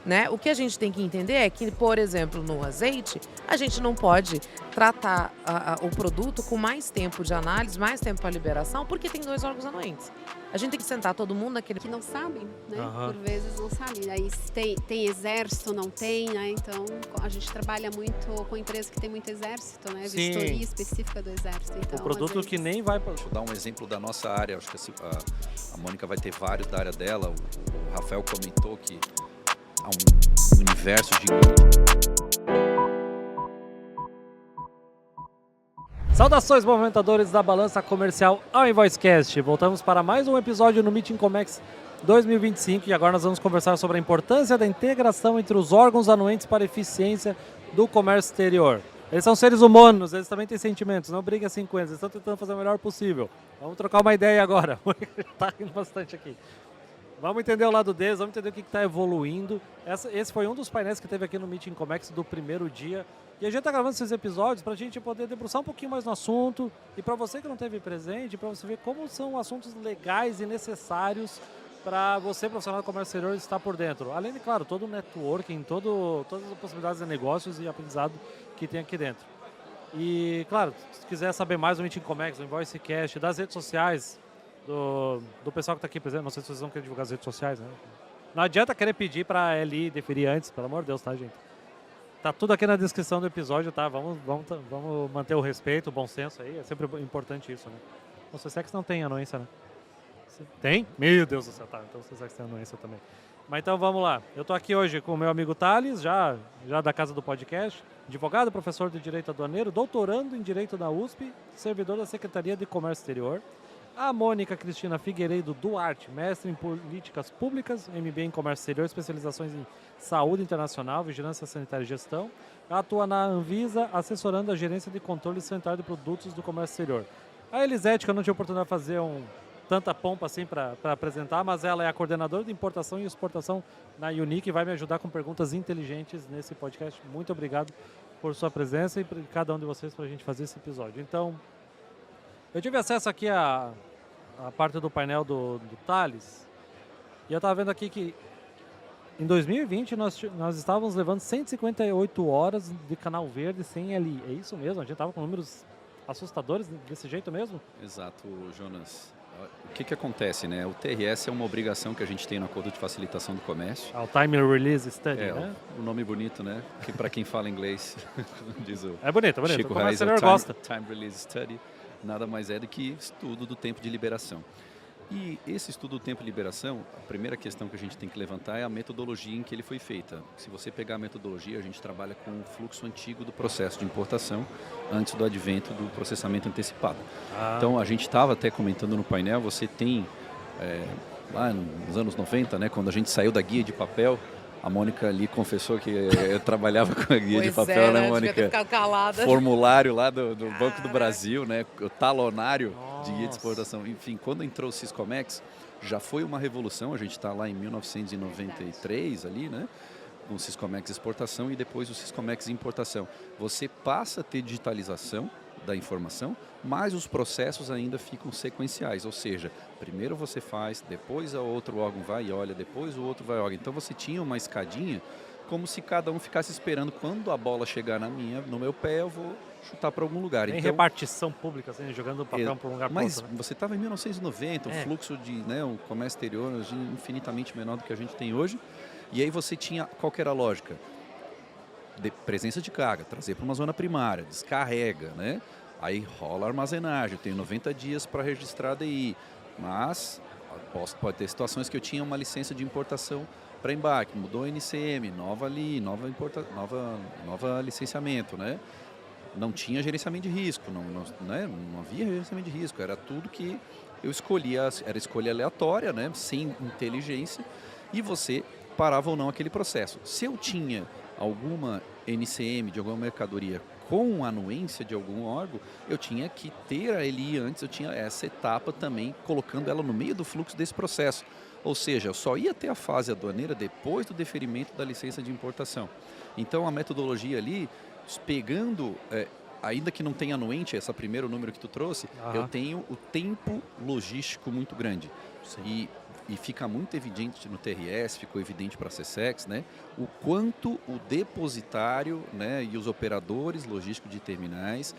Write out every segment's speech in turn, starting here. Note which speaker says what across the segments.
Speaker 1: né? O que a gente tem que entender é que, por exemplo, no azeite, a gente não pode tratar o produto com mais tempo de análise, mais tempo para liberação, porque tem 2 órgãos anuentes. A gente tem que sentar todo mundo naquele...
Speaker 2: Que não sabem, né?
Speaker 3: Aham.
Speaker 2: Por vezes não sabem. Aí se tem exército, não tem, né? Então a gente trabalha muito com empresas que tem muito exército, né?
Speaker 3: Sim.
Speaker 2: Vistoria específica do exército. Então,
Speaker 3: O produto
Speaker 2: às vezes,
Speaker 3: que nem vai para...
Speaker 4: Deixa eu dar um exemplo da nossa área. Acho que a Mônica vai ter vários da área dela. O Rafael comentou que há um universo gigante.
Speaker 3: Saudações, movimentadores da balança comercial ao Invoicecast. Voltamos para mais um episódio no Meeting Comex 2025 e agora nós vamos conversar sobre a importância da integração entre os órgãos anuentes para a eficiência do comércio exterior. Eles são seres humanos, eles também têm sentimentos, não briguem assim com eles, eles estão tentando fazer o melhor possível. Vamos trocar uma ideia agora, está rindo bastante aqui. Vamos entender o lado deles, vamos entender o que está evoluindo. Esse foi um dos painéis que teve aqui no Meeting Comex do primeiro dia. E a gente está gravando esses episódios para a gente poder debruçar um pouquinho mais no assunto. E para você que não esteve presente, para você ver como são assuntos legais e necessários para você, profissional do comércio exterior, estar por dentro. Além de, claro, todo o networking, todas as possibilidades de negócios e aprendizado que tem aqui dentro. E, claro, se quiser saber mais do Meeting Comex, do Invoicecast, das redes sociais, do pessoal que está aqui presente, não sei se vocês vão querer divulgar as redes sociais, né? Não adianta querer pedir para a Eli deferir antes, pelo amor de Deus, tá, gente? Tá tudo aqui na descrição do episódio, tá? Vamos manter o respeito, o bom senso aí, é sempre importante isso, né? O Sussex não tem anuência, né? Tem? Meu Deus do céu, tá, então o Sussex tem anuência também. Mas então vamos lá, eu tô aqui hoje com o meu amigo Thales, já da casa do podcast, advogado, professor de Direito Aduaneiro, doutorando em Direito da USP, servidor da Secretaria de Comércio Exterior. A Mônica Cristina Figueiredo Duarte, mestre em Políticas Públicas, MBA em Comércio Exterior, especializações em Saúde Internacional, Vigilância Sanitária e Gestão. Atua na Anvisa, assessorando a Gerência de Controle Sanitário de Produtos do Comércio Exterior. A Elisete, que eu não tive oportunidade de fazer tanta pompa assim para apresentar, mas ela é a coordenadora de importação e exportação na Unique e vai me ajudar com perguntas inteligentes nesse podcast. Muito obrigado por sua presença e por cada um de vocês para a gente fazer esse episódio. Então, eu tive acesso aqui à parte do painel do Thales e eu estava vendo aqui que em 2020 nós estávamos levando 158 horas de canal verde sem LI. É isso mesmo? A gente estava com números assustadores desse jeito mesmo?
Speaker 4: Exato, Jonas. O que acontece, né? O TRS é uma obrigação que a gente tem no Acordo de Facilitação do Comércio.
Speaker 3: O Time Release Study, né?
Speaker 4: O nome bonito, né? Que para quem fala inglês, diz o
Speaker 3: É bonito.
Speaker 4: Chico
Speaker 3: O
Speaker 4: Reis,
Speaker 3: comércio gosta.
Speaker 4: Time Release Study nada mais é do que estudo do tempo de liberação. E esse estudo do tempo de liberação, a primeira questão que a gente tem que levantar é a metodologia em que ele foi feita. Se você pegar a metodologia, a gente trabalha com o fluxo antigo do processo de importação antes do advento do processamento antecipado. Então, a gente estava até comentando no painel, você tem, lá nos anos 90, né, quando a gente saiu da guia de papel, a Mônica ali confessou que eu trabalhava com a guia de papel, né, Mônica? Formulário lá do Banco do Brasil, né? O talonário de guia de exportação. Enfim, quando entrou o Siscomex, já foi uma revolução. A gente está lá em 1993 ali, né? Com o Siscomex exportação e depois o Siscomex importação. Você passa a ter digitalização da informação, mas os processos ainda ficam sequenciais, ou seja, primeiro você faz, depois o outro órgão vai e olha, depois o outro vai e olha. Então você tinha uma escadinha como se cada um ficasse esperando quando a bola chegar no meu pé, eu vou chutar para algum lugar.
Speaker 3: Tem
Speaker 4: então,
Speaker 3: repartição pública, assim, jogando o papel para um lugar para
Speaker 4: mas
Speaker 3: outro, né?
Speaker 4: você estava em 1990, o fluxo de, né, o comércio exterior infinitamente menor do que a gente tem hoje, e aí você tinha, qual que era a lógica? Presença de carga, trazer para uma zona primária, descarrega, né? Aí rola a armazenagem, eu tenho 90 dias para registrar a DI, mas pode ter situações que eu tinha uma licença de importação para embarque, mudou o NCM, nova licenciamento, né? Não tinha gerenciamento de risco, né? Não havia gerenciamento de risco, era tudo que eu escolhia, era escolha aleatória, né? Sem inteligência, e você parava ou não aquele processo. Se eu tinha alguma NCM de alguma mercadoria com anuência de algum órgão, eu tinha que ter a LI antes, eu tinha essa etapa também, colocando ela no meio do fluxo desse processo. Ou seja, eu só ia ter a fase aduaneira depois do deferimento da licença de importação. Então, a metodologia ali, pegando, ainda que não tenha anuente, esse primeiro número que tu trouxe, eu tenho o tempo logístico muito grande. Sim. E e fica muito evidente no TRS, ficou evidente para a CSEX, né, o quanto o depositário, né, e os operadores logísticos de terminais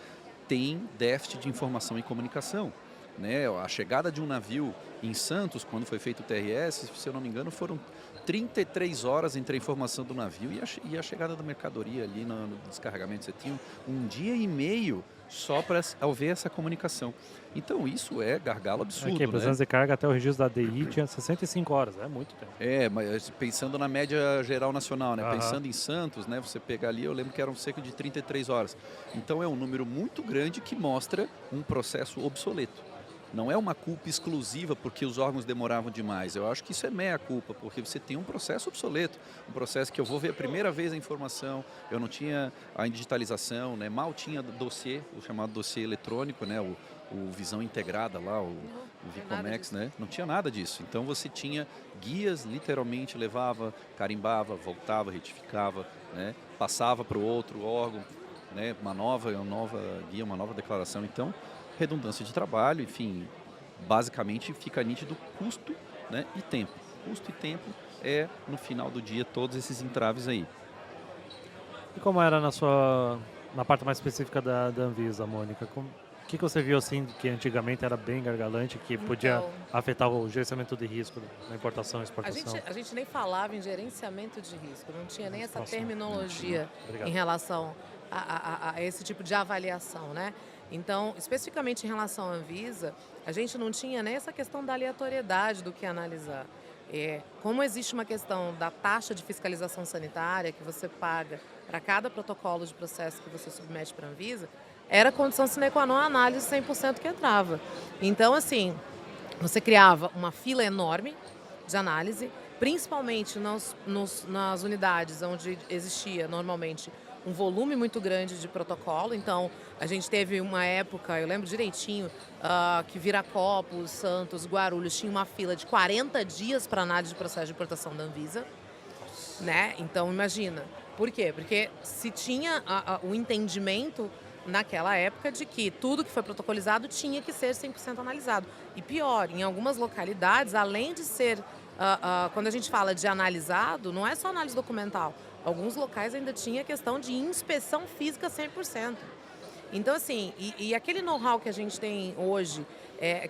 Speaker 4: têm déficit de informação e comunicação. Né? A chegada de um navio em Santos, quando foi feito o TRS, se eu não me engano, foram 33 horas entre a informação do navio e a chegada da mercadoria ali no descarregamento. Você tinha um dia e meio só para haver essa comunicação. Então isso é gargalo absurdo.
Speaker 3: Aqui, a presença
Speaker 4: né?
Speaker 3: de carga até o registro da DI tinha 65 horas, é muito tempo.
Speaker 4: Mas pensando na média geral nacional, né?
Speaker 3: Aham.
Speaker 4: Pensando em Santos, né? Você pegar ali, eu lembro que eram cerca de 33 horas. Então é um número muito grande que mostra um processo obsoleto. Não é uma culpa exclusiva porque os órgãos demoravam demais. Eu acho que isso é meia culpa, porque você tem um processo obsoleto. Um processo que eu vou ver a primeira vez a informação, eu não tinha a digitalização, né? Mal tinha dossiê, o chamado dossiê eletrônico, né? O Visão Integrada lá, o Vicomex, né? Não tinha nada disso. Então você tinha guias, literalmente levava, carimbava, voltava, retificava, né? Passava para o outro órgão, né? Uma nova guia, uma nova declaração. Então, redundância de trabalho, enfim, basicamente fica nítido custo, né, e tempo. Custo e tempo é, no final do dia, todos esses entraves aí.
Speaker 3: E como era na parte mais específica da Anvisa, Mônica? O que você viu assim que antigamente era bem gargalante, que podia afetar o gerenciamento de risco na importação e exportação?
Speaker 1: A gente nem falava em gerenciamento de risco, não tinha nem essa
Speaker 3: Nossa,
Speaker 1: terminologia
Speaker 3: Obrigado.
Speaker 1: em relação a esse tipo de avaliação, né? Então, especificamente em relação à Anvisa, a gente não tinha nem essa questão da aleatoriedade do que analisar. Como existe uma questão da taxa de fiscalização sanitária que você paga para cada protocolo de processo que você submete para a Anvisa, era condição sine qua non a análise 100% que entrava. Então, assim, você criava uma fila enorme de análise, principalmente nas unidades onde existia normalmente um volume muito grande de protocolo. Então, a gente teve uma época, eu lembro direitinho, que Viracopos, Santos, Guarulhos tinha uma fila de 40 dias para análise de processo de importação da Anvisa. Né? Então, imagina. Por quê? Porque se tinha o entendimento naquela época de que tudo que foi protocolizado tinha que ser 100% analisado. E pior, em algumas localidades, além de ser, quando a gente fala de analisado, não é só análise documental. Alguns locais ainda tinha a questão de inspeção física 100%. Então, assim, e aquele know-how que a gente tem hoje,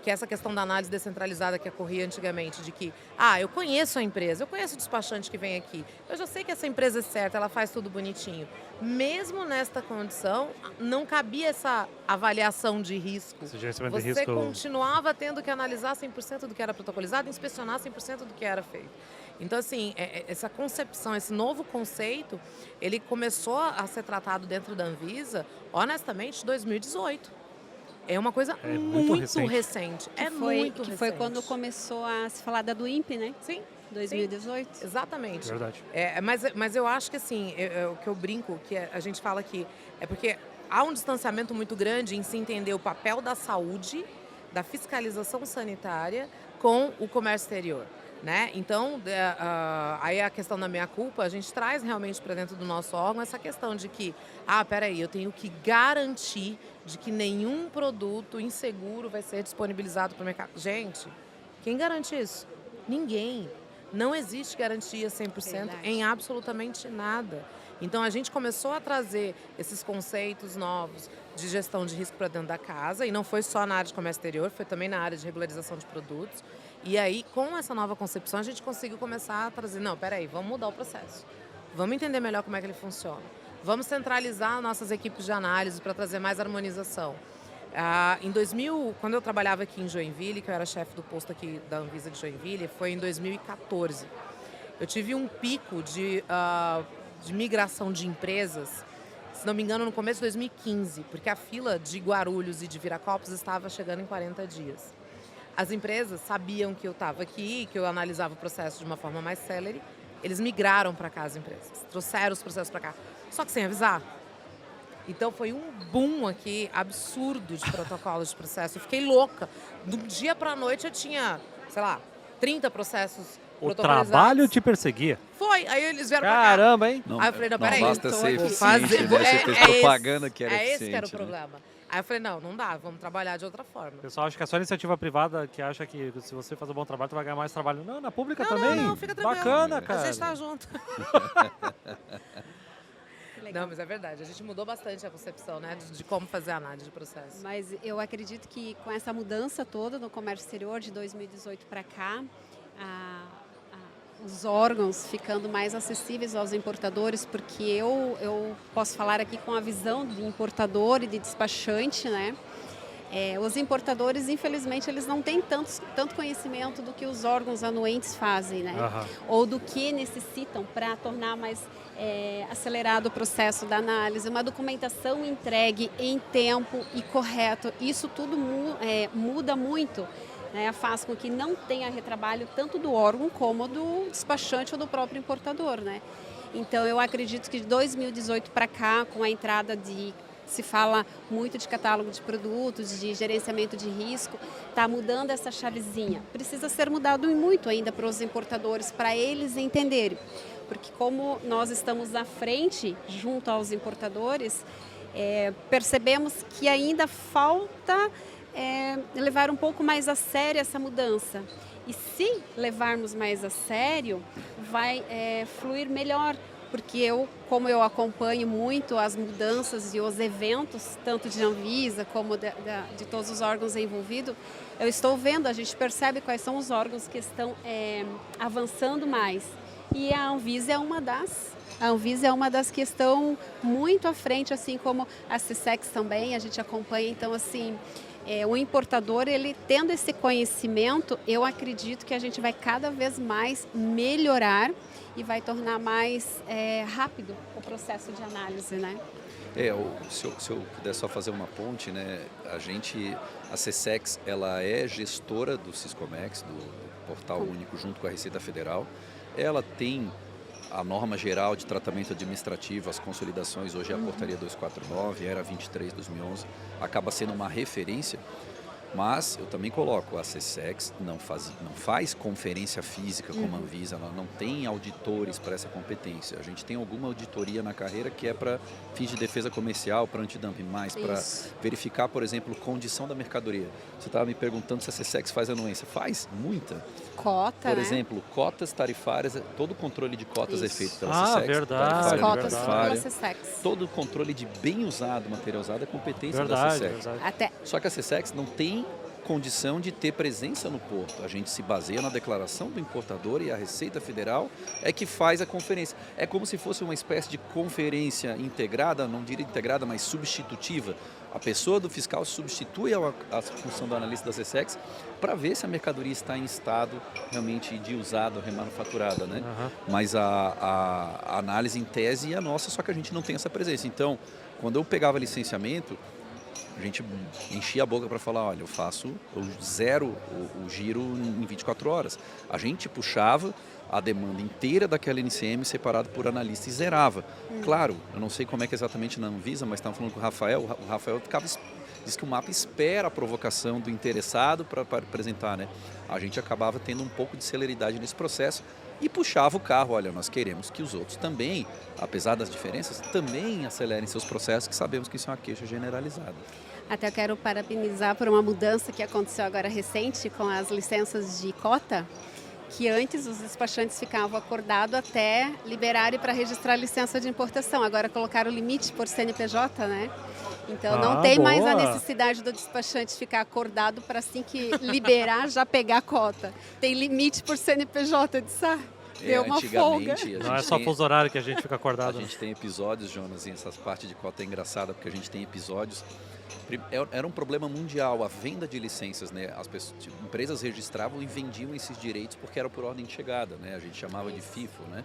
Speaker 1: que é essa questão da análise descentralizada que ocorria antigamente, de que, eu conheço a empresa, eu conheço o despachante que vem aqui, eu já sei que essa empresa é certa, ela faz tudo bonitinho. Mesmo nesta condição, não cabia essa avaliação de risco.
Speaker 3: Esse gerenciamento de
Speaker 1: Você
Speaker 3: risco...
Speaker 1: continuava tendo que analisar 100% do que era protocolizado e inspecionar 100% do que era feito. Então, assim, essa concepção, esse novo conceito, ele começou a ser tratado dentro da Anvisa, honestamente, em 2018. É uma coisa muito recente.
Speaker 2: Que foi quando começou a se falar da do INPE, né?
Speaker 1: Sim.
Speaker 2: 2018.
Speaker 1: Sim, exatamente.
Speaker 3: Verdade.
Speaker 1: Mas eu acho que, assim, o que eu brinco, que a gente fala aqui, é porque há um distanciamento muito grande em se entender o papel da saúde, da fiscalização sanitária com o comércio exterior. Né? Então, aí a questão da meia-culpa, a gente traz realmente para dentro do nosso órgão essa questão de que, peraí, eu tenho que garantir de que nenhum produto inseguro vai ser disponibilizado para o mercado. Gente, quem garante isso? Ninguém. Não existe garantia 100% em absolutamente nada. Então, a gente começou a trazer esses conceitos novos de gestão de risco para dentro da casa, e não foi só na área de comércio exterior, foi também na área de regularização de produtos. E aí, com essa nova concepção, a gente conseguiu começar a trazer, não, peraí, vamos mudar o processo. Vamos entender melhor como é que ele funciona. Vamos centralizar nossas equipes de análise para trazer mais harmonização. Em 2000, quando eu trabalhava aqui em Joinville, que eu era chefe do posto aqui da Anvisa de Joinville, foi em 2014. Eu tive um pico de migração de empresas, se não me engano, no começo de 2015, porque a fila de Guarulhos e de Viracopos estava chegando em 40 dias. As empresas sabiam que eu estava aqui, que eu analisava o processo de uma forma mais célere. Eles migraram para cá as empresas, trouxeram os processos para cá, só que sem avisar. Então foi um boom aqui, absurdo de protocolos de processo. Eu fiquei louca. De um dia para a noite eu tinha, 30 processos
Speaker 3: O trabalho te perseguia.
Speaker 1: Foi, aí eles vieram pra cá.
Speaker 3: Caramba, hein?
Speaker 4: Não,
Speaker 1: aí eu falei, não, peraí.
Speaker 4: basta ser
Speaker 1: vou
Speaker 4: eficiente,
Speaker 1: fazer,
Speaker 4: né? Você fez propaganda que era
Speaker 1: esse
Speaker 4: eficiente.
Speaker 1: que era o
Speaker 4: né?
Speaker 1: problema. Aí eu falei, não dá, vamos trabalhar de outra forma.
Speaker 3: O pessoal acha que é só iniciativa privada que acha que se você fazer um bom trabalho, tu vai ganhar mais trabalho. Não, na pública também.
Speaker 1: Não, fica tranquilo.
Speaker 3: Bacana,
Speaker 1: A
Speaker 3: cara.
Speaker 1: gente tá junto. Não, mas é verdade. A gente mudou bastante a concepção, né, de como fazer a análise de processo.
Speaker 2: Mas eu acredito que com essa mudança toda no comércio exterior de 2018 para cá, os órgãos ficando mais acessíveis aos importadores, porque eu posso falar aqui com a visão de importador e de despachante, né? Os importadores, infelizmente, eles não têm tanto conhecimento do que os órgãos anuentes fazem, né? Ou do que necessitam para tornar mais acelerado o processo da análise, uma documentação entregue em tempo e correto. Isso tudo muda muito, né? Faz com que não tenha retrabalho tanto do órgão como do despachante ou do próprio importador, né? Então, eu acredito que de 2018 para cá, com a entrada se fala muito de catálogo de produtos, de gerenciamento de risco, está mudando essa chavezinha. Precisa ser mudado muito ainda para os importadores, para eles entenderem. Porque como nós estamos à frente, junto aos importadores, percebemos que ainda falta levar um pouco mais a sério essa mudança. E se levarmos mais a sério, vai fluir melhor. Porque como eu acompanho muito as mudanças e os eventos, tanto de Anvisa como de todos os órgãos envolvidos, eu estou vendo, a gente percebe quais são os órgãos que estão avançando mais. E a Anvisa é uma das que estão muito à frente, assim como a CSEX também, a gente acompanha. Então, assim, o importador, ele tendo esse conhecimento, eu acredito que a gente vai cada vez mais melhorar e vai tornar mais rápido o processo de análise, né?
Speaker 4: Se eu puder só fazer uma ponte, né? A CSEX, ela é gestora do Siscomex, do Portal Único, junto com a Receita Federal. Ela tem a norma geral de tratamento administrativo, as consolidações, hoje é a portaria 249, era 23 de 2011, acaba sendo uma referência. Mas eu também coloco, a CSEX não faz conferência física como a Anvisa, ela não tem auditores para essa competência. A gente tem alguma auditoria na carreira que é para fins de defesa comercial, para antidumping, mais para verificar, por exemplo, condição da mercadoria. Você estava me perguntando se a CSEX faz anuência. Faz muita.
Speaker 2: Cota,
Speaker 4: por exemplo, cotas tarifárias, todo o controle de cotas é feito pela CSEX.
Speaker 3: Verdade.
Speaker 2: As cotas pela CSEX.
Speaker 4: Todo o controle de bem usado, material usado, é competência da CSEX.
Speaker 2: Até.
Speaker 4: Só que a CSEX não tem condição de ter presença no porto. A gente se baseia na declaração do importador e a Receita Federal é que faz a conferência. É como se fosse uma espécie de conferência integrada, não diria integrada, mas substitutiva. A pessoa do fiscal substitui a função do analista da CSEX para ver se a mercadoria está em estado realmente de usado, remanufaturada, né? Mas a análise em tese é a nossa, só que a gente não tem essa presença. Então, quando eu pegava licenciamento, a gente enchia a boca para falar, olha, eu zero o giro em 24 horas. A gente puxava a demanda inteira daquela NCM separado por analista e zerava. Claro, eu não sei como é que exatamente na Anvisa, mas estava falando com o Rafael diz que o mapa espera a provocação do interessado para apresentar, né? A gente acabava tendo um pouco de celeridade nesse processo e puxava o carro, olha, nós queremos que os outros também, apesar das diferenças, também acelerem seus processos, que sabemos que isso é uma queixa generalizada.
Speaker 2: Até eu quero parabenizar por uma mudança que aconteceu agora recente com as licenças de cota, que antes os despachantes ficavam acordados até liberarem para registrar a licença de importação. Agora colocaram o limite por CNPJ, né? Então não tem mais a necessidade do despachante ficar acordado para assim que liberar já pegar a cota. Tem limite por CNPJ, deu uma folga.
Speaker 3: Não é só fuso horário que a gente fica acordado.
Speaker 4: A gente tem episódios, Jonas, e essa parte de cota é engraçada, porque a gente tem episódios. Era um problema mundial, a venda de licenças, né? As empresas registravam e vendiam esses direitos porque era por ordem de chegada, né? A gente chamava de FIFO, né?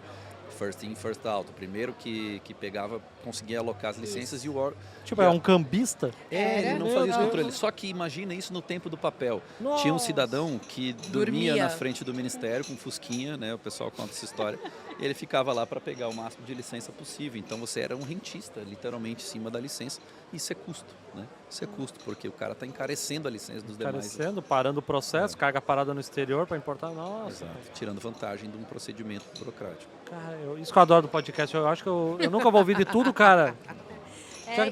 Speaker 4: First in, first out. O primeiro que pegava, conseguia alocar as licenças e o órgão...
Speaker 3: Tipo, é um cambista?
Speaker 4: Ele não fazia esse controle. Só que imagina isso no tempo do papel.
Speaker 3: Nossa.
Speaker 4: Tinha um cidadão que dormia na frente do ministério com fusquinha, né? O pessoal conta essa história. E ele ficava lá para pegar o máximo de licença possível. Então você era um rentista, literalmente, em cima da licença. Isso é custo, né? Isso é custo, porque o cara está encarecendo a licença dos demais.
Speaker 3: Encarecendo, parando o processo, carga parada no exterior para importar. Nossa.
Speaker 4: Exato. Tirando vantagem de um procedimento burocrático.
Speaker 3: Cara, isso que eu adoro do podcast. Eu acho que eu nunca vou ouvir de tudo, cara.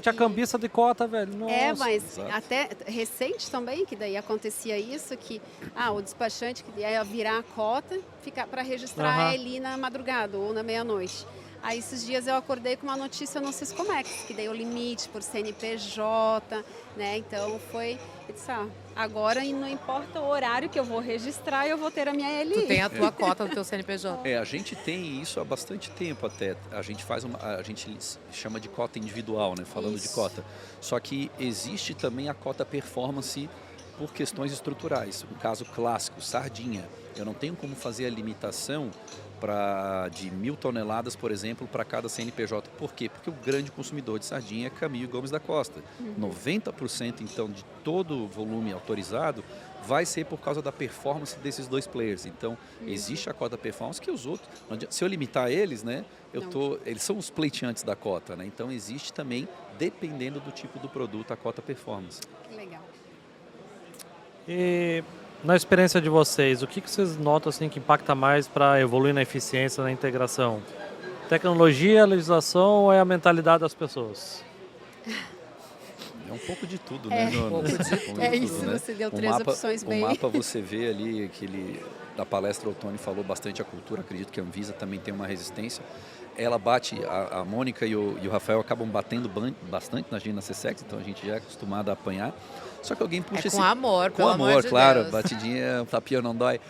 Speaker 3: Tinha cambista de cota, velho. Nossa.
Speaker 2: Mas
Speaker 4: Exato.
Speaker 2: até recente também, que daí acontecia isso, que o despachante que ia virar a cota para registrar ali na madrugada ou na meia-noite. Aí esses dias eu acordei com uma notícia no Siscomex, que deu o limite por CNPJ, né? Então eu disse, agora não importa o horário que eu vou registrar, eu vou ter a minha LI.
Speaker 1: Tu tem a tua cota do teu CNPJ.
Speaker 4: A gente tem isso há bastante tempo até. A gente chama de cota individual, né? Falando
Speaker 2: Isso.
Speaker 4: de cota. Só que existe também a cota performance por questões estruturais. Um caso clássico, sardinha. Eu não tenho como fazer a limitação de 1.000 toneladas, por exemplo, para cada CNPJ. Por quê? Porque o grande consumidor de sardinha é Camil e Gomes da Costa. 90% então de todo o volume autorizado vai ser por causa da performance desses dois players. Então, existe a cota performance que os outros, se eu limitar eles, né, eles são os pleiteantes da cota, né? Então, existe também, dependendo do tipo do produto, a cota performance.
Speaker 2: Que legal.
Speaker 3: E na experiência de vocês, o que vocês notam assim, que impacta mais para evoluir na eficiência, na integração? Tecnologia, legislação ou é a mentalidade das pessoas?
Speaker 4: É um pouco de tudo, né, Joana?
Speaker 2: Isso, né? Você deu três opções bem.
Speaker 4: O mapa você vê ali, da palestra o Tony falou bastante a cultura, acredito que a Anvisa também tem uma resistência. Ela bate, a Mônica e o Rafael acabam batendo bastante na gente na CSEX, então a gente já é acostumado a apanhar. Só que alguém puxa
Speaker 1: com amor, pelo amor
Speaker 4: amor,
Speaker 1: de
Speaker 4: claro,
Speaker 1: Deus.
Speaker 4: batidinha, tapinha não dói.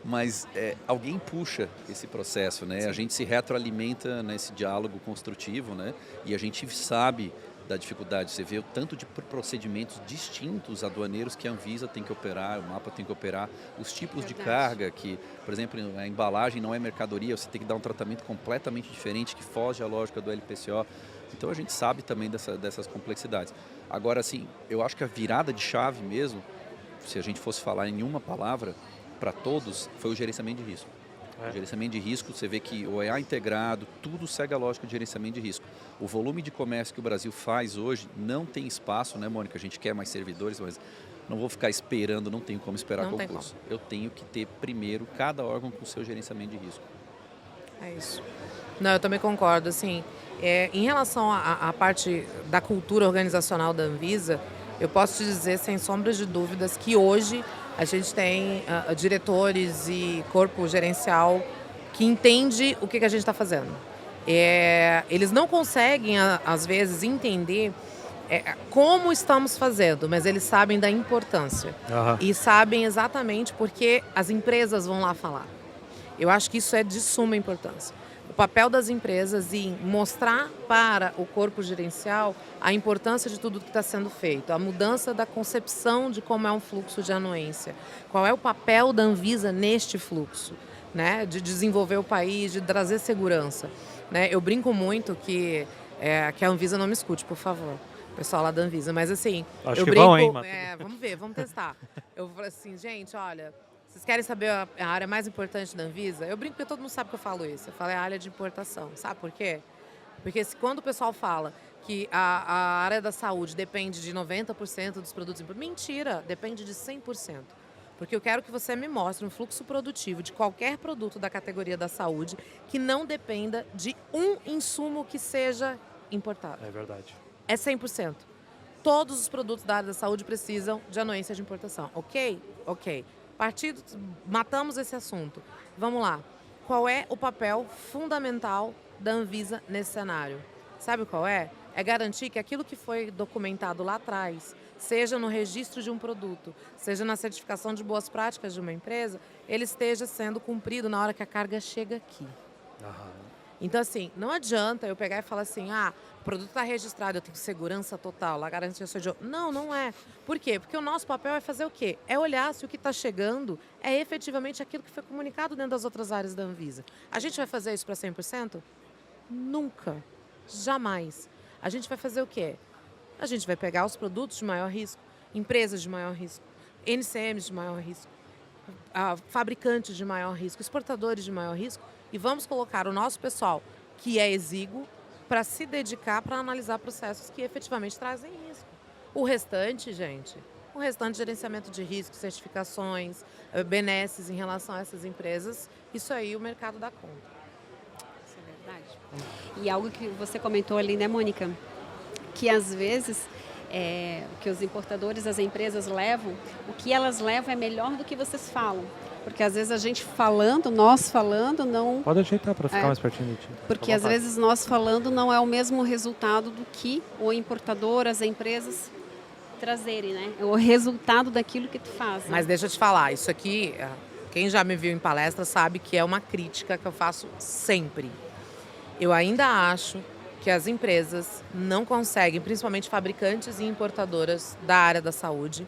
Speaker 4: Mas alguém puxa esse processo, né?
Speaker 1: Sim.
Speaker 4: A gente se retroalimenta nesse diálogo construtivo, né? E a gente sabe da dificuldade. Você vê o tanto de procedimentos distintos aduaneiros que a Anvisa tem que operar, o mapa tem que operar, os tipos de carga que, por exemplo, a embalagem não é mercadoria, você tem que dar um tratamento completamente diferente que foge à lógica do LPCO. Então a gente sabe também dessas complexidades. Agora, assim, eu acho que a virada de chave mesmo, se a gente fosse falar em uma palavra, para todos, foi o gerenciamento de risco. O gerenciamento de risco, você vê que o EA integrado, tudo segue a lógica de gerenciamento de risco. O volume de comércio que o Brasil faz hoje não tem espaço, né, Mônica? A gente quer mais servidores, mas não vou ficar esperando, não tenho como esperar concurso. Eu tenho que ter primeiro cada órgão com o seu gerenciamento de risco.
Speaker 1: É isso. Não, eu também concordo. Assim, em relação à parte da cultura organizacional da Anvisa, eu posso te dizer, sem sombras de dúvidas, que hoje a gente tem diretores e corpo gerencial que entende o que a gente está fazendo. Eles não conseguem, às vezes, entender como estamos fazendo, mas eles sabem da importância. E sabem exatamente porque as empresas vão lá falar. Eu acho que isso é de suma importância. O papel das empresas em mostrar para o corpo gerencial a importância de tudo que está sendo feito, a mudança da concepção de como é um fluxo de anuência, qual é o papel da Anvisa neste fluxo, né? De desenvolver o país, de trazer segurança. Né? Eu brinco muito que a Anvisa não me escute, por favor, o pessoal lá da Anvisa, mas assim,
Speaker 3: acho
Speaker 1: eu
Speaker 3: que
Speaker 1: brinco,
Speaker 3: vão, hein,
Speaker 1: vamos ver, vamos testar. Eu falo assim, gente, olha, vocês querem saber a área mais importante da Anvisa? Eu brinco porque todo mundo sabe que eu falo isso. Eu falo a área de importação. Sabe por quê? Porque quando o pessoal fala que a área da saúde depende de 90% dos produtos importados, mentira, depende de 100%. Porque eu quero que você me mostre um fluxo produtivo de qualquer produto da categoria da saúde que não dependa de um insumo que seja importado.
Speaker 3: É verdade.
Speaker 1: É 100%. Todos os produtos da área da saúde precisam de anuência de importação. Ok? Ok. Matamos esse assunto. Vamos lá. Qual é o papel fundamental da Anvisa nesse cenário? Sabe qual é? É garantir que aquilo que foi documentado lá atrás, seja no registro de um produto, seja na certificação de boas práticas de uma empresa, ele esteja sendo cumprido na hora que a carga chega aqui. Então, assim, não adianta eu pegar e falar assim, o produto está registrado, eu tenho segurança total, a garantia sou de... Não, não é. Por quê? Porque o nosso papel é fazer o quê? É olhar se o que está chegando é efetivamente aquilo que foi comunicado dentro das outras áreas da Anvisa. A gente vai fazer isso para 100%? Nunca. Jamais. A gente vai fazer o quê? A gente vai pegar os produtos de maior risco, empresas de maior risco, NCMs de maior risco, fabricantes de maior risco, exportadores de maior risco, e vamos colocar o nosso pessoal, que é exíguo, para se dedicar para analisar processos que efetivamente trazem risco. O restante, gente, gerenciamento de risco, certificações, benesses em relação a essas empresas, isso aí o mercado dá conta.
Speaker 2: Isso é verdade. E algo que você comentou ali, né, Mônica? que às vezes o que os importadores, as empresas levam, o que elas levam é melhor do que vocês falam. Porque às vezes a gente falando, nós falando, não...
Speaker 3: Pode ajeitar para ficar mais pertinho de ti.
Speaker 2: Porque às vezes nós falando não é o mesmo resultado do que o importador, as empresas trazerem, né? É o resultado daquilo que tu faz. Né?
Speaker 1: Mas deixa eu te falar, isso aqui, quem já me viu em palestra sabe que é uma crítica que eu faço sempre. Eu ainda acho que as empresas não conseguem, principalmente fabricantes e importadoras da área da saúde,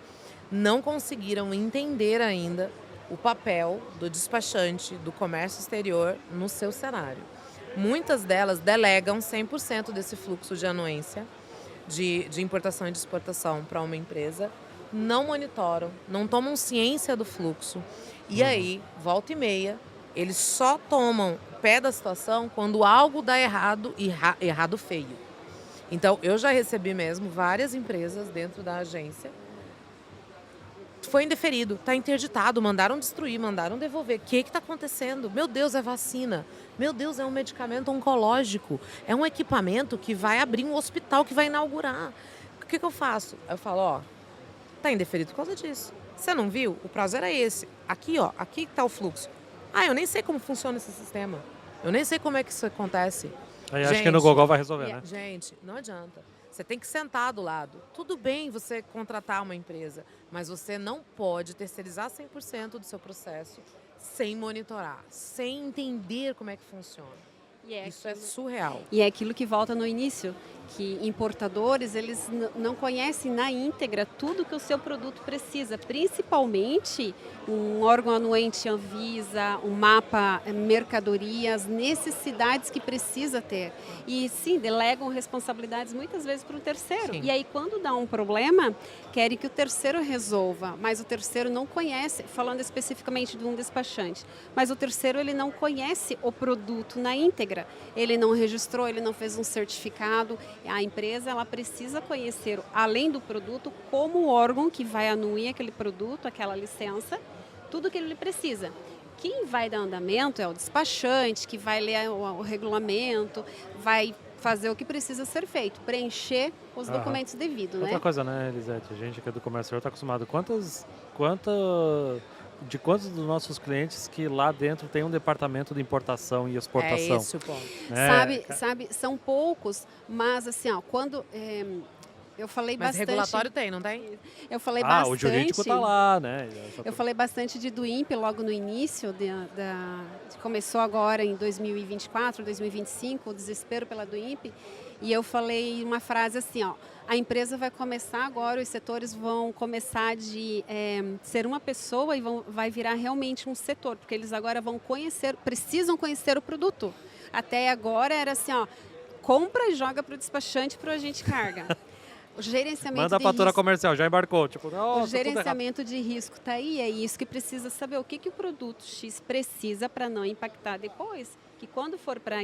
Speaker 1: não conseguiram entender ainda o papel do despachante, do comércio exterior no seu cenário. Muitas delas delegam 100% desse fluxo de anuência de importação e de exportação para uma empresa, não monitoram, não tomam ciência do fluxo e aí, volta e meia, eles só tomam pé da situação quando algo dá errado e errado feio. Então, eu já recebi mesmo várias empresas dentro da agência. Foi indeferido, está interditado, mandaram destruir, mandaram devolver. O que está acontecendo? Meu Deus, é vacina. Meu Deus, é um medicamento oncológico. É um equipamento que vai abrir um hospital, que vai inaugurar. O que eu faço? Eu falo, está indeferido por causa disso. Você não viu? O prazo era esse. Aqui, aqui está o fluxo. Eu nem sei como funciona esse sistema. Eu nem sei como é que isso acontece.
Speaker 3: Aí acho que no Gogol vai resolver, né?
Speaker 1: Gente, não adianta. Você tem que sentar do lado. Tudo bem você contratar uma empresa, mas você não pode terceirizar 100% do seu processo sem monitorar, sem entender como é que funciona. Isso é surreal.
Speaker 2: E é aquilo que volta no início, que importadores, eles não conhecem na íntegra tudo que o seu produto precisa, principalmente um órgão anuente Anvisa, um mapa mercadoria, as necessidades que precisa ter. E sim, delegam responsabilidades muitas vezes para o terceiro.
Speaker 1: Sim.
Speaker 2: E aí quando dá um problema, querem que o terceiro resolva, mas o terceiro não conhece, falando especificamente de um despachante, mas o terceiro ele não conhece o produto na íntegra. Ele não registrou, ele não fez um certificado. A empresa ela precisa conhecer, além do produto, como órgão que vai anuir aquele produto, aquela licença, tudo que ele precisa. Quem vai dar andamento é o despachante, que vai ler o regulamento, vai fazer o que precisa ser feito, preencher os documentos devidos.
Speaker 3: Outra coisa, né, Elisete? A gente que é do comércio está acostumado. De quantos dos nossos clientes que lá dentro tem um departamento de importação e exportação?
Speaker 1: É esse o ponto.
Speaker 2: Sabe, são poucos, mas assim, quando eu falei
Speaker 1: mas
Speaker 2: bastante...
Speaker 1: regulatório tem, não tem?
Speaker 2: Eu falei bastante...
Speaker 3: o jurídico está lá, né?
Speaker 2: Eu falei bastante de DUIMP logo no início, começou agora em 2024, 2025, o desespero pela DUIMP, e eu falei uma frase assim, a empresa vai começar agora, os setores vão começar de ser uma pessoa e vai virar realmente um setor, porque eles agora precisam conhecer o produto. Até agora era assim, compra e joga para o despachante para o agente carga. O gerenciamento
Speaker 3: manda a fatura comercial, já embarcou.
Speaker 2: O gerenciamento de risco está aí, é isso que precisa saber. O que o produto X precisa para não impactar depois. Que quando for para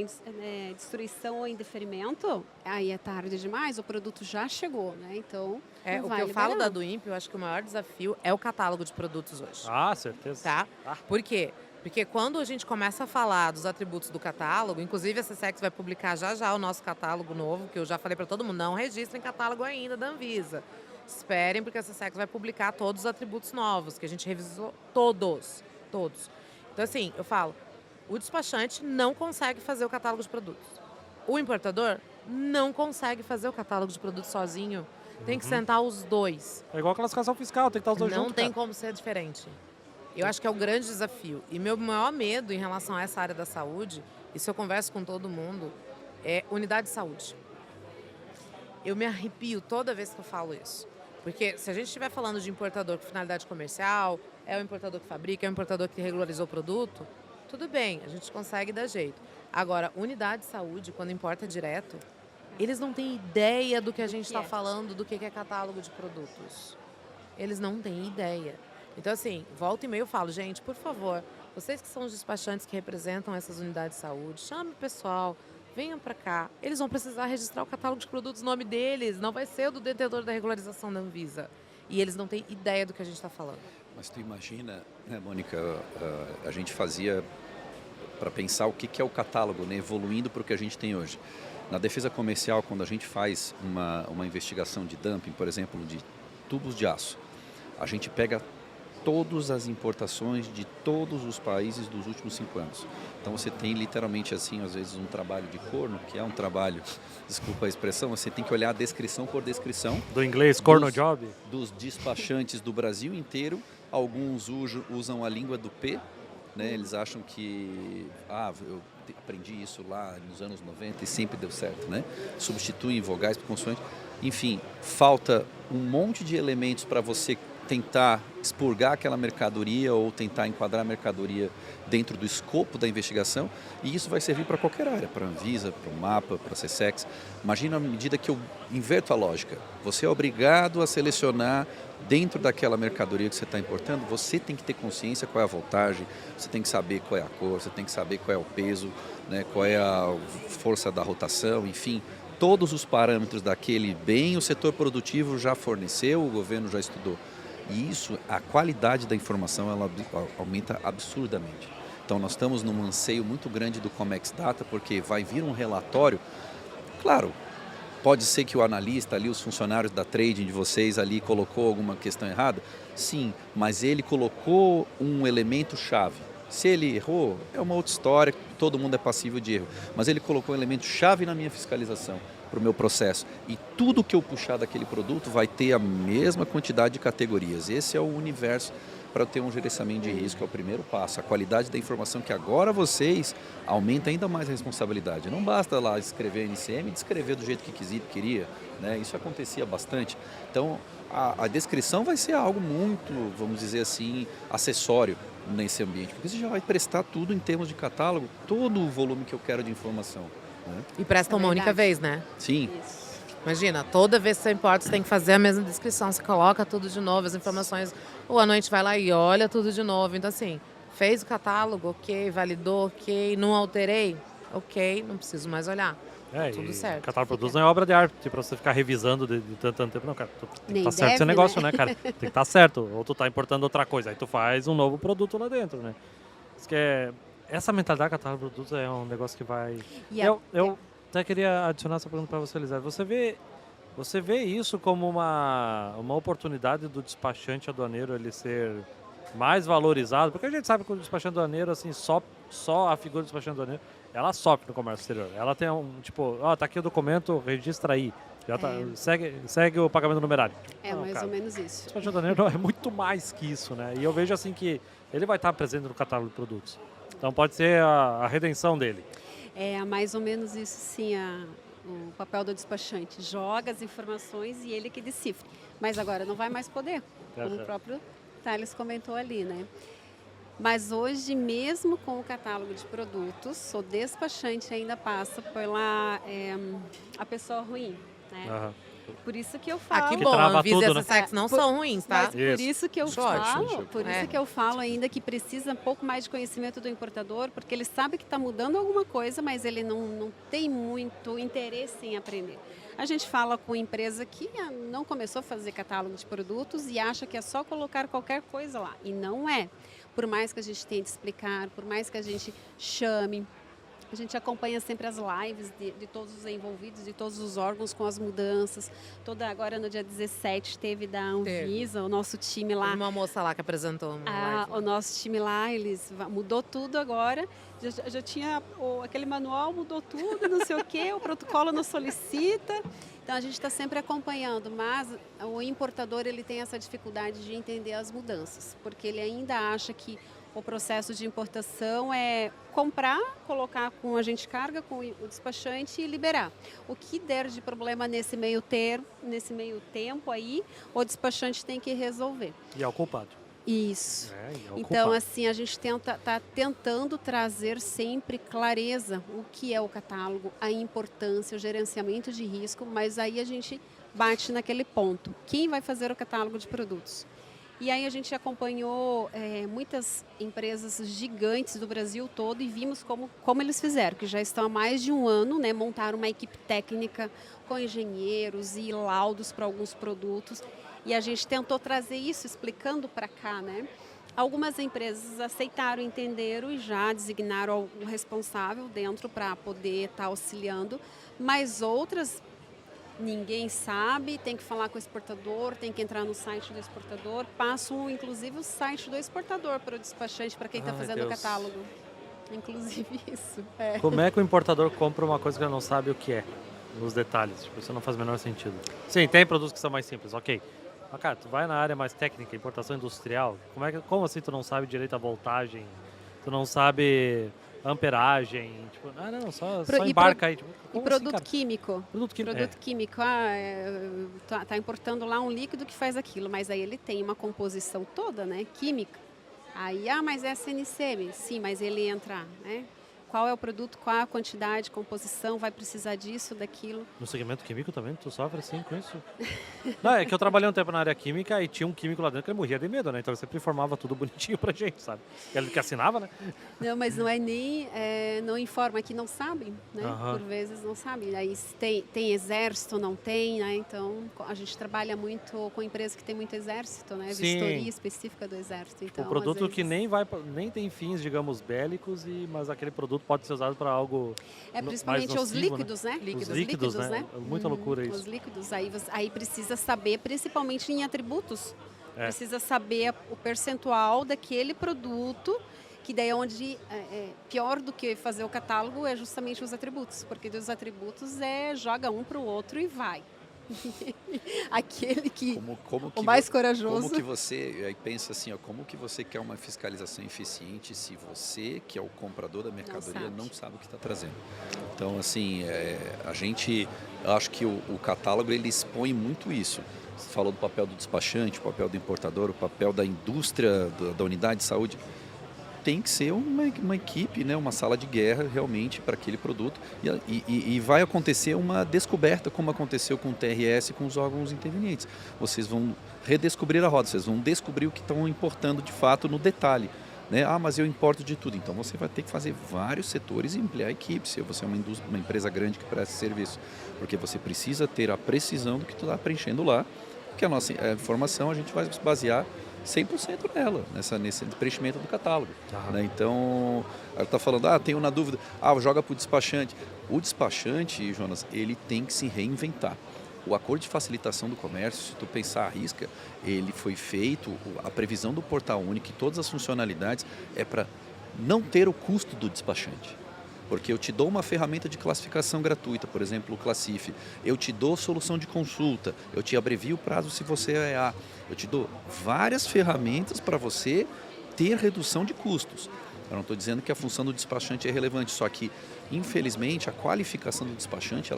Speaker 2: destruição ou indeferimento, aí é tarde demais, o produto já chegou, né? Então,
Speaker 1: o que eu falo da DUIMP, eu acho que o maior desafio é o catálogo de produtos hoje.
Speaker 3: Certeza.
Speaker 1: Tá? Por quê? Porque quando a gente começa a falar dos atributos do catálogo, inclusive a CSEX vai publicar já o nosso catálogo novo, que eu já falei para todo mundo, não registrem catálogo ainda da Anvisa. Esperem, porque a CSEX vai publicar todos os atributos novos, que a gente revisou todos. Então, assim, eu falo, o despachante não consegue fazer o catálogo de produtos. O importador não consegue fazer o catálogo de produtos sozinho. Tem que sentar os dois.
Speaker 3: É igual a classificação fiscal, tem que estar os dois juntos.
Speaker 1: Não tem como ser diferente. Eu acho que é o grande desafio. E meu maior medo em relação a essa área da saúde, isso eu converso com todo mundo, é unidade de saúde. Eu me arrepio toda vez que eu falo isso. Porque se a gente estiver falando de importador com finalidade comercial, é o importador que fabrica, é o importador que regularizou o produto, tudo bem, a gente consegue dar jeito. Agora, unidade de saúde, quando importa direto, eles não têm ideia do que a gente está falando, do que é catálogo de produtos. Eles não têm ideia. Então, assim, volta e meia eu falo, gente, por favor, vocês que são os despachantes que representam essas unidades de saúde, chame o pessoal, venham para cá. Eles vão precisar registrar o catálogo de produtos, o nome deles, não vai ser o do detentor da regularização da Anvisa. E eles não têm ideia do que a gente está falando.
Speaker 4: Mas tu imagina, né, Mônica, a gente fazia para pensar o que é o catálogo, né, evoluindo para o que a gente tem hoje. Na defesa comercial, quando a gente faz uma investigação de dumping, por exemplo, de tubos de aço, a gente pega todas as importações de todos os países dos últimos 5 anos. Então você tem literalmente assim, às vezes, um trabalho de corno, que é um trabalho, desculpa a expressão, você tem que olhar a descrição por descrição.
Speaker 3: Do inglês, corno job?
Speaker 4: Dos despachantes do Brasil inteiro. Alguns usam a língua do P, né? Eles acham que, eu aprendi isso lá nos anos 90 e sempre deu certo, né? Substituem vogais por consoantes. Enfim, falta um monte de elementos para você tentar expurgar aquela mercadoria ou tentar enquadrar a mercadoria dentro do escopo da investigação, e isso vai servir para qualquer área, para a Anvisa, para o MAPA, para a SESEX. Imagina a medida que eu inverto a lógica. Você é obrigado a selecionar dentro daquela mercadoria que você está importando, você tem que ter consciência qual é a voltagem, você tem que saber qual é a cor, você tem que saber qual é o peso, né, qual é a força da rotação, enfim, todos os parâmetros daquele bem o setor produtivo já forneceu, o governo já estudou. E isso, a qualidade da informação, ela aumenta absurdamente. Então nós estamos num anseio muito grande do Comex Data, porque vai vir um relatório, claro, pode ser que o analista ali, os funcionários da trading de vocês ali colocou alguma questão errada, sim, mas ele colocou um elemento chave. Se ele errou, é uma outra história, todo mundo é passível de erro, mas ele colocou um elemento chave na minha fiscalização, para o meu processo. E tudo que eu puxar daquele produto vai ter a mesma quantidade de categorias. Esse é o universo para ter um gerenciamento de risco, é o primeiro passo. A qualidade da informação, que agora vocês aumenta ainda mais a responsabilidade. Não basta lá escrever NCM e descrever do jeito que queria, né? Isso acontecia bastante. Então, a descrição vai ser algo muito, vamos dizer assim, acessório nesse ambiente, porque você já vai prestar tudo em termos de catálogo, todo o volume que eu quero de informação. Né?
Speaker 1: E presta uma única vez, né?
Speaker 4: Sim.
Speaker 2: Isso.
Speaker 1: Imagina, toda vez que você importa, você tem que fazer a mesma descrição. Você coloca tudo de novo, as informações. Ou à noite vai lá e olha tudo de novo. Então, assim, fez o catálogo, ok, validou, ok, não alterei, ok, não preciso mais olhar. Tudo certo.
Speaker 3: Catálogo de produtos não é obra de arte, para você ficar revisando de tanto tempo. Não, cara, tem que estar certo esse
Speaker 2: deve,
Speaker 3: negócio,
Speaker 2: né?
Speaker 3: Cara? Tem que estar certo. Ou tu tá importando outra coisa, aí tu faz um novo produto lá dentro, né? Isso que essa mentalidade de catálogo de produtos é um negócio que vai... Eu até queria adicionar essa pergunta para você, Elisete. Você vê isso como uma oportunidade do despachante aduaneiro ele ser mais valorizado? Porque a gente sabe que o despachante aduaneiro, assim, só a figura do despachante aduaneiro, ela sofre no comércio exterior. Ela tem tá aqui o documento, registra aí. Já tá, segue o pagamento numerário.
Speaker 2: Mais ou menos isso.
Speaker 3: O despachante aduaneiro é muito mais que isso, né? E eu vejo assim que ele vai estar presente no catálogo de produtos. Então pode ser a redenção dele.
Speaker 2: É mais ou menos isso, sim, o papel do despachante. Joga as informações e ele que decifra. Mas agora não vai mais poder, como o próprio Thales comentou ali, né? Mas hoje, mesmo com o catálogo de produtos, o despachante ainda passa pela a pessoa ruim, né?
Speaker 3: Uhum.
Speaker 2: Por isso que eu falo...
Speaker 1: Que bom, a Anvisa e a SESEX não são ruins, tá?
Speaker 2: Mas por isso que eu falo,
Speaker 1: ótimo.
Speaker 2: Que eu falo ainda que precisa um pouco mais de conhecimento do importador, porque ele sabe que está mudando alguma coisa, mas ele não tem muito interesse em aprender. A gente fala com empresa que não começou a fazer catálogo de produtos e acha que é só colocar qualquer coisa lá. E não é. Por mais que a gente tente explicar, por mais que a gente chame, a gente acompanha sempre as lives de todos os envolvidos, de todos os órgãos com as mudanças. Agora no dia 17 teve da Anvisa, o nosso time lá.
Speaker 1: Uma moça lá que apresentou uma live.
Speaker 2: O nosso time lá, mudou tudo agora. Já tinha aquele manual, mudou tudo, não sei o quê, o protocolo não solicita. Então a gente está sempre acompanhando, mas o importador ele tem essa dificuldade de entender as mudanças, porque ele ainda acha que o processo de importação é comprar, colocar com o agente de carga, com o despachante e liberar. O que der de problema nesse meio tempo aí, o despachante tem que resolver.
Speaker 3: E é o culpado.
Speaker 2: Isso. Então, assim, a gente está tentando trazer sempre clareza o que é o catálogo, a importância, o gerenciamento de risco, mas aí a gente bate naquele ponto. Quem vai fazer o catálogo de produtos? E aí a gente acompanhou muitas empresas gigantes do Brasil todo e vimos como eles fizeram, que já estão há mais de um ano, né, montaram uma equipe técnica com engenheiros e laudos para alguns produtos. E a gente tentou trazer isso, explicando para cá, né? Algumas empresas aceitaram, entenderam e já designaram o responsável dentro para poder estar auxiliando, mas outras ninguém sabe, tem que falar com o exportador, tem que entrar no site do exportador, passam inclusive o site do exportador para o despachante, para quem está
Speaker 3: Ai,
Speaker 2: fazendo
Speaker 3: Deus.
Speaker 2: o catálogo. Inclusive isso.
Speaker 3: Como é que o importador compra uma coisa que ele não sabe o que é? Nos detalhes, tipo, isso não faz o menor sentido. Sim, tem produtos que são mais simples, ok. Mas, cara, tu vai na área mais técnica, importação industrial, como assim tu não sabe direito a voltagem? Tu não sabe amperagem? Tipo, não, só embarca aí. Tipo,
Speaker 2: E
Speaker 3: como
Speaker 2: produto
Speaker 3: assim, cara?
Speaker 2: químico?
Speaker 3: Produto químico.
Speaker 2: Produto químico, tá importando lá um líquido que faz aquilo, mas aí ele tem uma composição toda, né, química. Aí, mas é SNCM, sim, mas ele entra, né? Qual é o produto, qual a quantidade, composição, vai precisar disso, daquilo.
Speaker 3: No segmento químico também, tu sofre assim com isso? Não, é que eu trabalhei um tempo na área química e tinha um químico lá dentro que ele morria de medo, né? Então ele sempre informava tudo bonitinho pra gente, sabe? Ele que assinava, né?
Speaker 2: Não, mas não é nem, não informa que não sabem, né?
Speaker 3: Aham.
Speaker 2: Por vezes não sabem. Aí se tem exército, não tem, né? Então a gente trabalha muito com empresas que tem muito exército, né?
Speaker 3: Sim.
Speaker 2: Vistoria específica do exército. Então,
Speaker 3: O produto
Speaker 2: às
Speaker 3: que
Speaker 2: vezes,
Speaker 3: nem tem fins, digamos, bélicos, mas aquele produto pode ser usado para algo
Speaker 2: principalmente
Speaker 3: mais
Speaker 2: os
Speaker 3: nocivo,
Speaker 2: líquidos, né?
Speaker 3: Os líquidos, né? Muita loucura isso.
Speaker 2: Os líquidos, aí precisa saber, principalmente em atributos,
Speaker 3: É.
Speaker 2: precisa saber o percentual daquele produto, que daí é onde pior do que fazer o catálogo é justamente os atributos, porque dos atributos joga um para o outro e vai. Aquele que o mais corajoso.
Speaker 4: Como que você aí pensa assim, ó, como que você quer uma fiscalização eficiente se você, que é o comprador da mercadoria, não sabe o que está trazendo? Então, assim, eu acho que o catálogo ele expõe muito isso. Você falou do papel do despachante, o papel do importador, o papel da indústria, da unidade de saúde. Tem que ser uma equipe, né, uma sala de guerra realmente para aquele produto e vai acontecer uma descoberta como aconteceu com o TRS e com os órgãos intervenientes. Vocês vão redescobrir a roda, vocês vão descobrir o que estão importando de fato no detalhe. Né? Mas eu importo de tudo. Então você vai ter que fazer vários setores e ampliar a equipe, se você é uma empresa grande que presta serviço. Porque você precisa ter a precisão do que tu está preenchendo lá, porque a nossa informação a gente vai se basear 100% nela, nesse preenchimento do catálogo. Né? Então, ela está falando, tenho na dúvida, joga para o despachante. O despachante, Jonas, ele tem que se reinventar. O acordo de facilitação do comércio, se tu pensar à risca, ele foi feito, a previsão do portal único e todas as funcionalidades é para não ter o custo do despachante. Porque eu te dou uma ferramenta de classificação gratuita, por exemplo, o Classif. Eu te dou solução de consulta, eu te abrevio o prazo se você é A. Eu te dou várias ferramentas para você ter redução de custos. Eu não estou dizendo que a função do despachante é relevante, só que, infelizmente, a qualificação do despachante,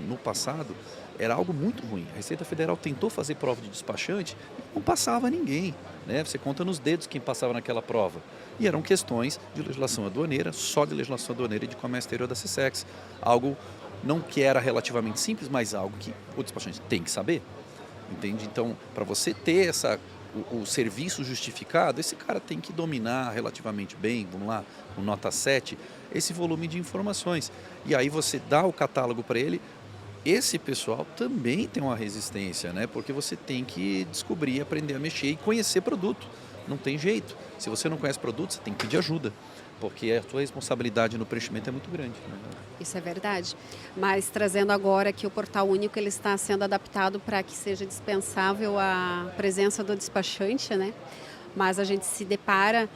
Speaker 4: no passado, era algo muito ruim. A Receita Federal tentou fazer prova de despachante e não passava ninguém. Né? Você conta nos dedos quem passava naquela prova. E eram questões de legislação aduaneira, só de legislação aduaneira e de comércio exterior da SESEX. Algo não que era relativamente simples, mas algo que o despachante tem que saber. Entende? Então, para você ter o serviço justificado, esse cara tem que dominar relativamente bem, vamos lá, com nota 7, esse volume de informações. E aí você dá o catálogo para ele. Esse pessoal também tem uma resistência, né? Porque você tem que descobrir, aprender a mexer e conhecer produto. Não tem jeito. Se você não conhece produto, você tem que pedir ajuda, porque a sua responsabilidade no preenchimento é muito grande. Né?
Speaker 2: Isso é verdade. Mas trazendo agora que o Portal Único ele está sendo adaptado para que seja dispensável a presença do despachante, né? Mas a gente se depara,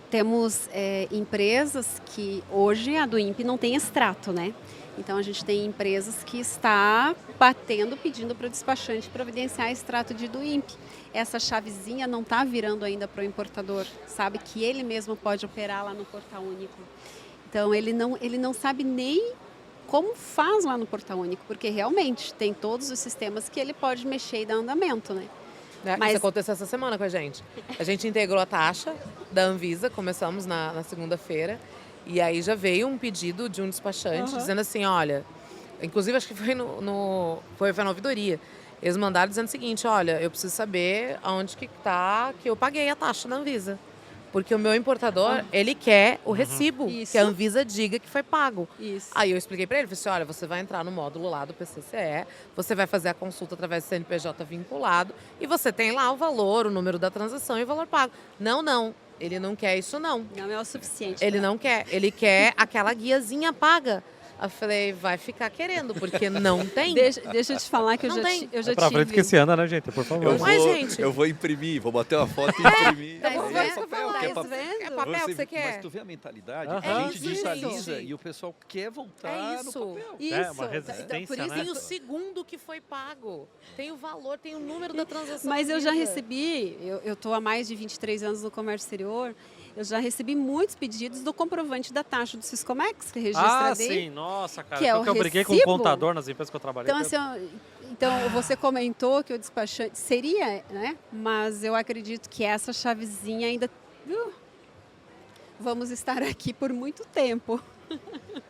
Speaker 2: temos empresas que hoje a do INPE não tem extrato, né? Então a gente tem empresas que está batendo, pedindo para o despachante providenciar extrato de do INPE. Essa chavezinha não está virando ainda para o importador, sabe que ele mesmo pode operar lá no Portal Único. Então ele não sabe nem como faz lá no Portal Único, porque realmente tem todos os sistemas que ele pode mexer e dar andamento, né?
Speaker 1: Mas isso aconteceu essa semana com a gente. A gente integrou a taxa da Anvisa, começamos na segunda-feira, e aí já veio um pedido de um despachante dizendo assim, olha, inclusive acho que foi foi na ouvidoria, eles mandaram dizendo o seguinte, olha, eu preciso saber aonde que tá, que eu paguei a taxa da Anvisa. Porque o meu importador, ele quer o recibo,
Speaker 2: Isso.
Speaker 1: que a Anvisa diga que foi pago.
Speaker 2: Isso.
Speaker 1: Aí eu expliquei pra ele, falei assim, olha, você vai entrar no módulo lá do PCCE, você vai fazer a consulta através do CNPJ vinculado e você tem lá o valor, o número da transação e o valor pago. Não, ele não quer isso não.
Speaker 2: Não é o suficiente.
Speaker 1: Ele não quer, ele quer aquela guiazinha paga. Eu falei, vai ficar querendo, porque não tem.
Speaker 2: Deixa eu te falar que
Speaker 1: Não tem.
Speaker 2: eu já
Speaker 3: É pra frente que
Speaker 2: tive.
Speaker 3: se anda, né, gente? Por favor.
Speaker 1: Mas, gente-
Speaker 4: eu vou imprimir, vou bater uma foto e imprimir.
Speaker 2: Tá
Speaker 1: Eu vou
Speaker 2: vendo?
Speaker 1: ver isso que eu falo,
Speaker 2: Tá
Speaker 1: é
Speaker 2: vendo?
Speaker 1: É papel que você quer?
Speaker 4: Mas tu vê a mentalidade,
Speaker 3: Aham.
Speaker 4: a gente
Speaker 1: É isso,
Speaker 4: digitaliza
Speaker 1: gente.
Speaker 4: e o pessoal quer voltar
Speaker 1: É
Speaker 4: no
Speaker 1: isso.
Speaker 4: papel.
Speaker 2: Isso.
Speaker 3: É, uma resistência,
Speaker 2: Por isso
Speaker 3: né?
Speaker 1: Tem o segundo que foi pago. Tem o valor, tem o número da transação.
Speaker 2: Mas eu já
Speaker 1: Anvisa.
Speaker 2: recebi, eu estou há mais de 23 anos no comércio exterior, eu já recebi muitos pedidos do comprovante da taxa do Siscomex, que registra
Speaker 3: Ah, sim, nossa, cara.
Speaker 2: que é o
Speaker 3: Porque eu briguei com um
Speaker 2: recibo.
Speaker 3: contador nas empresas que eu trabalhei.
Speaker 2: Então, assim, então, você comentou que o despachante seria, né? Mas eu acredito que essa chavezinha ainda... vamos estar aqui por muito tempo.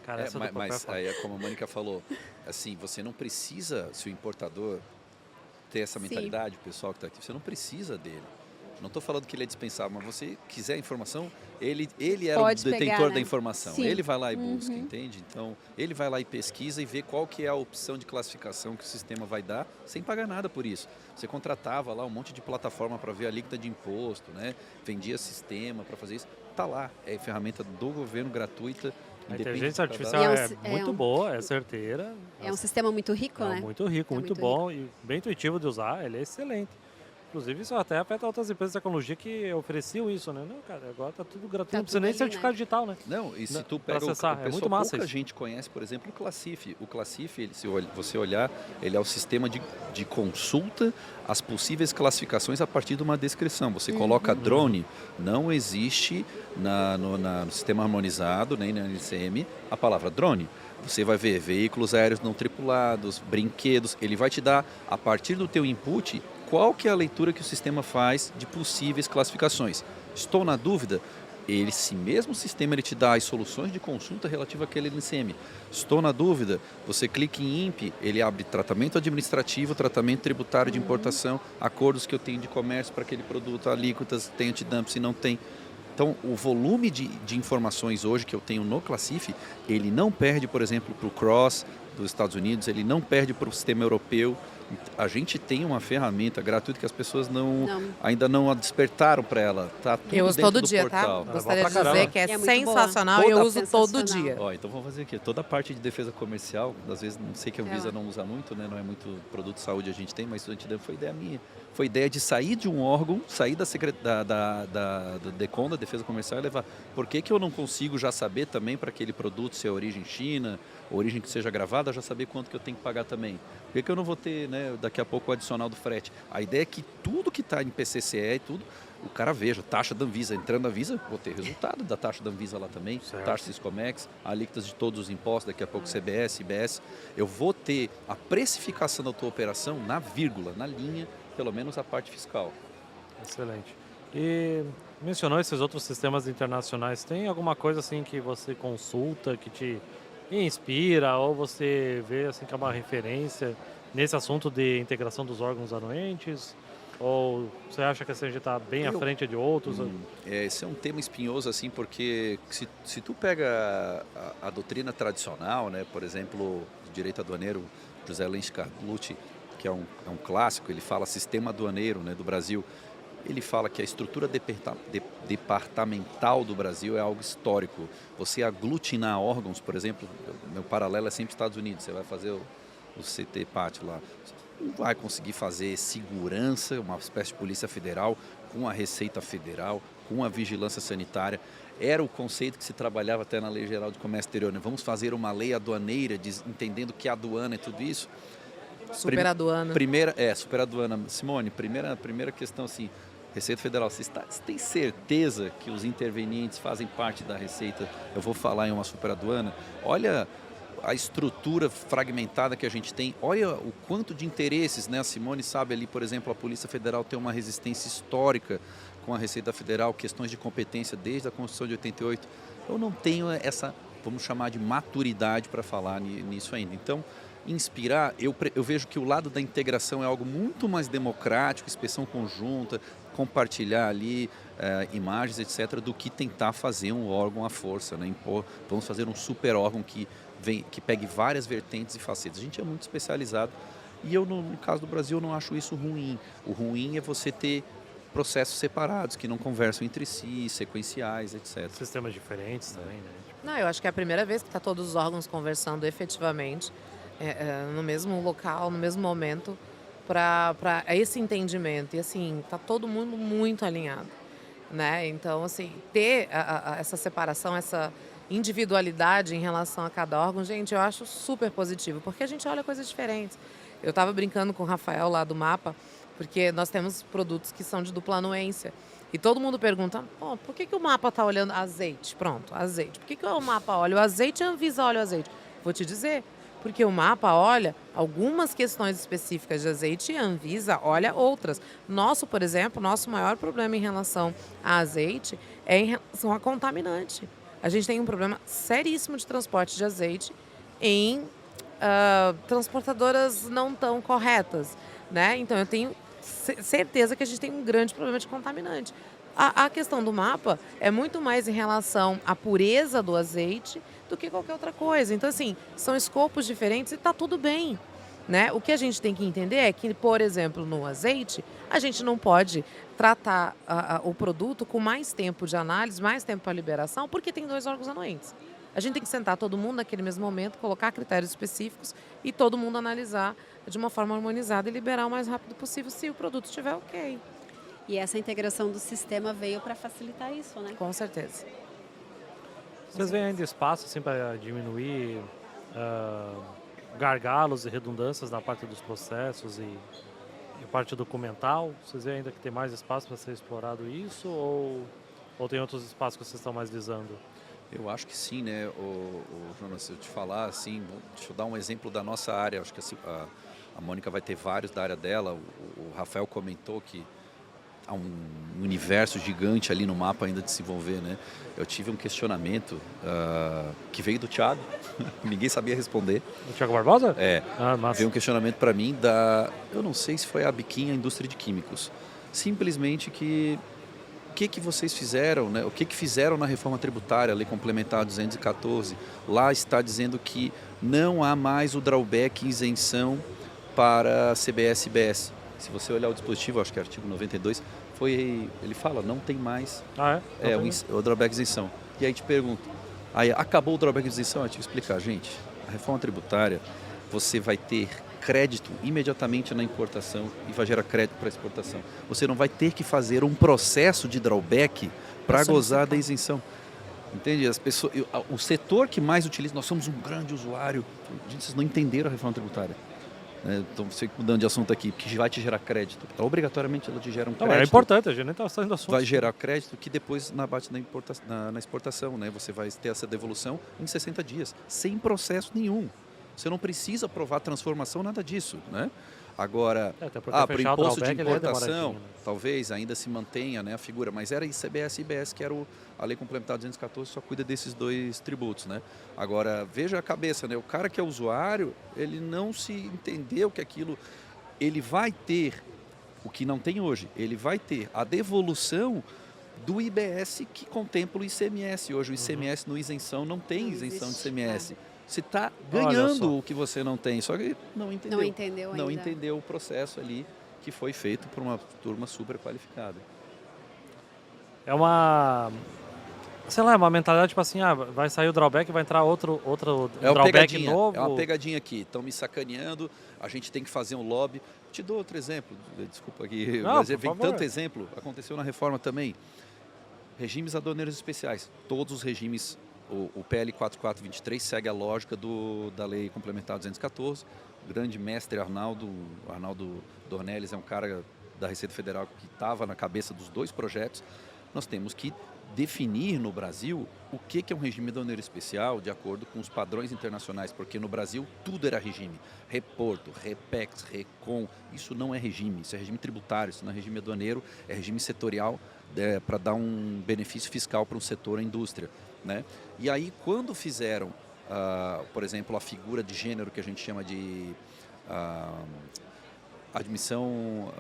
Speaker 3: Cara, essa do papel é
Speaker 4: Mas
Speaker 3: foda.
Speaker 4: aí é como a Mônica falou, assim, você não precisa, se o importador ter essa
Speaker 2: Sim.
Speaker 4: mentalidade, o pessoal que está aqui, você não precisa dele. Não estou falando que ele é dispensável, mas você quiser a informação, ele era
Speaker 2: Pode
Speaker 4: o detentor
Speaker 2: pegar, né?
Speaker 4: da informação.
Speaker 2: Sim.
Speaker 4: Ele vai lá e busca,
Speaker 2: Uhum.
Speaker 4: entende? Então, ele vai lá e pesquisa e vê qual que é a opção de classificação que o sistema vai dar, sem pagar nada por isso. Você contratava lá um monte de plataforma para ver a alíquota de imposto, né? Vendia sistema para fazer isso. Tá lá, é ferramenta do governo gratuita.
Speaker 3: A
Speaker 4: independe
Speaker 3: inteligência
Speaker 4: do
Speaker 3: artificial
Speaker 4: cadastro.
Speaker 3: é muito boa, é certeira.
Speaker 2: É um sistema muito rico,
Speaker 3: É
Speaker 2: né?
Speaker 3: muito rico,
Speaker 2: É
Speaker 3: muito
Speaker 2: muito
Speaker 3: bom e bem intuitivo de usar, ele é excelente. Inclusive, isso até afeta outras empresas de tecnologia que ofereciam isso, né? Não, cara, agora tá tudo gratuito,
Speaker 2: Tá
Speaker 3: não precisa
Speaker 2: tudo
Speaker 3: nem
Speaker 2: ali,
Speaker 3: certificado
Speaker 2: né?
Speaker 3: digital, né?
Speaker 4: Não, e se
Speaker 3: Não,
Speaker 4: tu
Speaker 3: pra
Speaker 4: pega o
Speaker 3: acessar, é
Speaker 4: pessoal,
Speaker 3: muito massa
Speaker 4: pouca
Speaker 3: isso.
Speaker 4: gente conhece, por exemplo, o Classif. O Classif, ele, se você olhar, ele é o sistema de consulta às possíveis classificações a partir de uma descrição. Você coloca drone, não existe no sistema harmonizado, nem na NCM, a palavra drone. Você vai ver veículos aéreos não tripulados, brinquedos, ele vai te dar, a partir do teu input, qual que é a leitura que o sistema faz de possíveis classificações. Estou na dúvida? Esse mesmo sistema ele te dá as soluções de consulta relativa àquele NCM. Estou na dúvida? Você clica em INPE, ele abre tratamento administrativo, tratamento tributário de importação, acordos que eu tenho de comércio para aquele produto, alíquotas, tem antidumping, se não tem. Então, o volume de informações hoje que eu tenho no Classif, ele não perde, por exemplo, para o Cross dos Estados Unidos, ele não perde para o sistema europeu. A gente tem uma ferramenta gratuita que as pessoas ainda não a despertaram para ela. Tá tudo
Speaker 1: Eu uso
Speaker 4: dentro
Speaker 1: todo
Speaker 4: do
Speaker 1: dia,
Speaker 4: portal.
Speaker 1: tá?
Speaker 3: É
Speaker 1: Gostaria
Speaker 3: bom
Speaker 1: de
Speaker 3: pra
Speaker 1: dizer
Speaker 3: caramba.
Speaker 1: que é
Speaker 2: É muito boa.
Speaker 1: sensacional e eu
Speaker 4: Toda
Speaker 1: uso todo
Speaker 2: sensacional.
Speaker 1: dia.
Speaker 4: Ó, então vamos fazer aqui. Toda a parte de defesa comercial, às vezes não sei que a Anvisa não usa muito, né? Não é muito produto de saúde a gente tem, mas isso antidumping foi ideia minha. Foi ideia de sair de um órgão, sair da DECOM, da Defesa Comercial, e levar. Por que eu não consigo já saber também para aquele produto, se é origem China, origem que seja gravada, já saber quanto que eu tenho que pagar também? Por que eu não vou ter, né, daqui a pouco o adicional do frete? A ideia é que tudo que está em PCCE e tudo, o cara veja, taxa da Anvisa, entrando na Anvisa, vou ter resultado da taxa da Anvisa lá também,
Speaker 3: Certo.
Speaker 4: taxa Siscomex, alíquotas de todos os impostos, daqui a pouco CBS, IBS. Eu vou ter a precificação da tua operação na vírgula, na linha, pelo menos a parte fiscal.
Speaker 3: Excelente. E mencionou esses outros sistemas internacionais. Tem alguma coisa assim que você consulta, que te inspira, ou você vê assim que é uma referência nesse assunto de integração dos órgãos anuentes? Ou você acha que a CNG está bem à frente de outros?
Speaker 4: Esse é um tema espinhoso, assim, porque se tu pega a doutrina tradicional, né, por exemplo, o direito aduaneiro José Lenz Carlucci, que é um clássico, ele fala sistema aduaneiro, né, do Brasil. Ele fala que a estrutura departamental do Brasil é algo histórico. Você aglutinar órgãos, por exemplo, meu paralelo é sempre Estados Unidos, você vai fazer o CT-PAT lá. Você não vai conseguir fazer segurança, uma espécie de polícia federal, com a Receita Federal, com a vigilância sanitária. Era o conceito que se trabalhava até na Lei Geral de Comércio Exterior, né? Vamos fazer uma lei aduaneira, entendendo que a aduana é tudo isso.
Speaker 1: Superaduana.
Speaker 4: Superaduana. Simone, primeira questão assim, Receita Federal, você tem certeza que os intervenientes fazem parte da Receita? Eu vou falar em uma superaduana. Olha a estrutura fragmentada que a gente tem, olha o quanto de interesses, né? A Simone sabe ali, por exemplo, a Polícia Federal tem uma resistência histórica com a Receita Federal, questões de competência desde a Constituição de 88. Eu não tenho essa, vamos chamar de maturidade para falar nisso ainda. Então, inspirar, eu vejo que o lado da integração é algo muito mais democrático, inspeção conjunta, compartilhar ali imagens, etc., do que tentar fazer um órgão à força, né? Vamos fazer um super órgão que pegue várias vertentes e facetas. A gente é muito especializado e eu, no caso do Brasil, eu não acho isso ruim. O ruim é você ter processos separados, que não conversam entre si, sequenciais, etc.
Speaker 3: Sistemas diferentes também, né?
Speaker 1: Não, eu acho que é a primeira vez que está todos os órgãos conversando efetivamente no mesmo local, no mesmo momento, para esse entendimento. E assim, está todo mundo muito alinhado, né? Então, assim, ter essa separação, essa individualidade em relação a cada órgão, gente, eu acho super positivo, porque a gente olha coisas diferentes. Eu estava brincando com o Rafael lá do Mapa, porque nós temos produtos que são de dupla anuência. E todo mundo pergunta, pô, por que o Mapa está olhando azeite? Pronto, azeite. Por que o Mapa olha o azeite e a Anvisa olha o azeite? Vou te dizer, porque o Mapa olha algumas questões específicas de azeite e a Anvisa olha outras. Nosso, por exemplo, nosso maior problema em relação a azeite é em relação a contaminante. A gente tem um problema seríssimo de transporte de azeite em transportadoras não tão corretas, né? Então eu tenho certeza que a gente tem um grande problema de contaminante. A questão do Mapa é muito mais em relação à pureza do azeite do que qualquer outra coisa. Então, assim, são escopos diferentes e está tudo bem, né? O que a gente tem que entender é que, por exemplo, no azeite, a gente não pode tratar o produto com mais tempo de análise, mais tempo para liberação, porque tem 2 órgãos anuentes. A gente tem que sentar todo mundo naquele mesmo momento, colocar critérios específicos e todo mundo analisar de uma forma harmonizada e liberar o mais rápido possível se o produto estiver ok.
Speaker 2: E essa integração do sistema veio para facilitar isso, né?
Speaker 1: Com certeza.
Speaker 3: Vocês veem ainda espaço assim, para diminuir gargalos e redundâncias na parte dos processos e parte documental? Vocês veem ainda que tem mais espaço para ser explorado isso ou tem outros espaços que vocês estão mais visando?
Speaker 4: Eu acho que sim, né, Jonas, se eu te falar assim, deixa eu dar um exemplo da nossa área, acho que assim, a Mônica vai ter vários da área dela, o Rafael comentou que há um universo gigante ali no Mapa ainda de se envolver, né? Eu tive um questionamento que veio do Thiago, ninguém sabia responder.
Speaker 3: O Thiago Barbosa?
Speaker 4: É,
Speaker 3: massa.
Speaker 4: veio um questionamento para mim eu não sei se foi a Biquinha Indústria de Químicos, simplesmente o que vocês fizeram, né? O que fizeram na reforma tributária, a Lei Complementar 214, lá está dizendo que não há mais o drawback isenção para CBS e IBS. Se você olhar o dispositivo, acho que é artigo 92, ele fala, não tem mais o drawback isenção. E aí te pergunto, acabou o drawback isenção? Eu te explicar, gente, a reforma tributária, você vai ter crédito imediatamente na importação e vai gerar crédito para exportação. Você não vai ter que fazer um processo de drawback para gozar da isenção. Entende? As pessoas, o setor que mais utiliza, nós somos um grande usuário. Gente, vocês não entenderam a reforma tributária. Então, você mudando de assunto aqui, que vai te gerar crédito. Então, obrigatoriamente ela te gera um crédito.
Speaker 3: Não, é importante, a gente nem está saindo do assunto.
Speaker 4: Vai gerar crédito que depois bate na exportação, né? Você vai ter essa devolução em 60 dias, sem processo nenhum. Você não precisa provar transformação, nada disso, né? Agora, para o imposto de importação, né? Talvez ainda se mantenha, né, a figura, mas era ICBS e IBS, que era a Lei Complementar 214, só cuida desses 2 tributos, né? Agora, veja a cabeça, né? O cara que é usuário, ele não se entendeu que aquilo, ele vai ter, o que não tem hoje, ele vai ter a devolução do IBS que contempla o ICMS. Hoje o ICMS no isenção não tem isenção de ICMS. Você está ganhando o que você não tem, só que não entendeu.
Speaker 2: Não
Speaker 4: entendeu o processo ali que foi feito por uma turma super qualificada.
Speaker 3: É uma mentalidade tipo assim, vai sair o drawback, vai entrar outro drawback novo.
Speaker 4: É uma pegadinha aqui, estão me sacaneando, a gente tem que fazer um lobby. Te dou outro exemplo, desculpa aqui, mas vem tanto exemplo, aconteceu na reforma também. Regimes aduaneiros especiais, todos os regimes. O PL 4423 segue a lógica da Lei Complementar 214. O grande mestre Arnaldo Dornelles é um cara da Receita Federal que estava na cabeça dos 2 projetos. Nós temos que definir no Brasil o que é um regime aduaneiro especial de acordo com os padrões internacionais, porque no Brasil tudo era regime. Reporto, Repex, Recon, isso não é regime, isso é regime tributário, isso não é regime aduaneiro, é regime setorial para dar um benefício fiscal para um setor, a indústria. Né? E aí, quando fizeram, por exemplo, a figura de gênero que a gente chama de admissão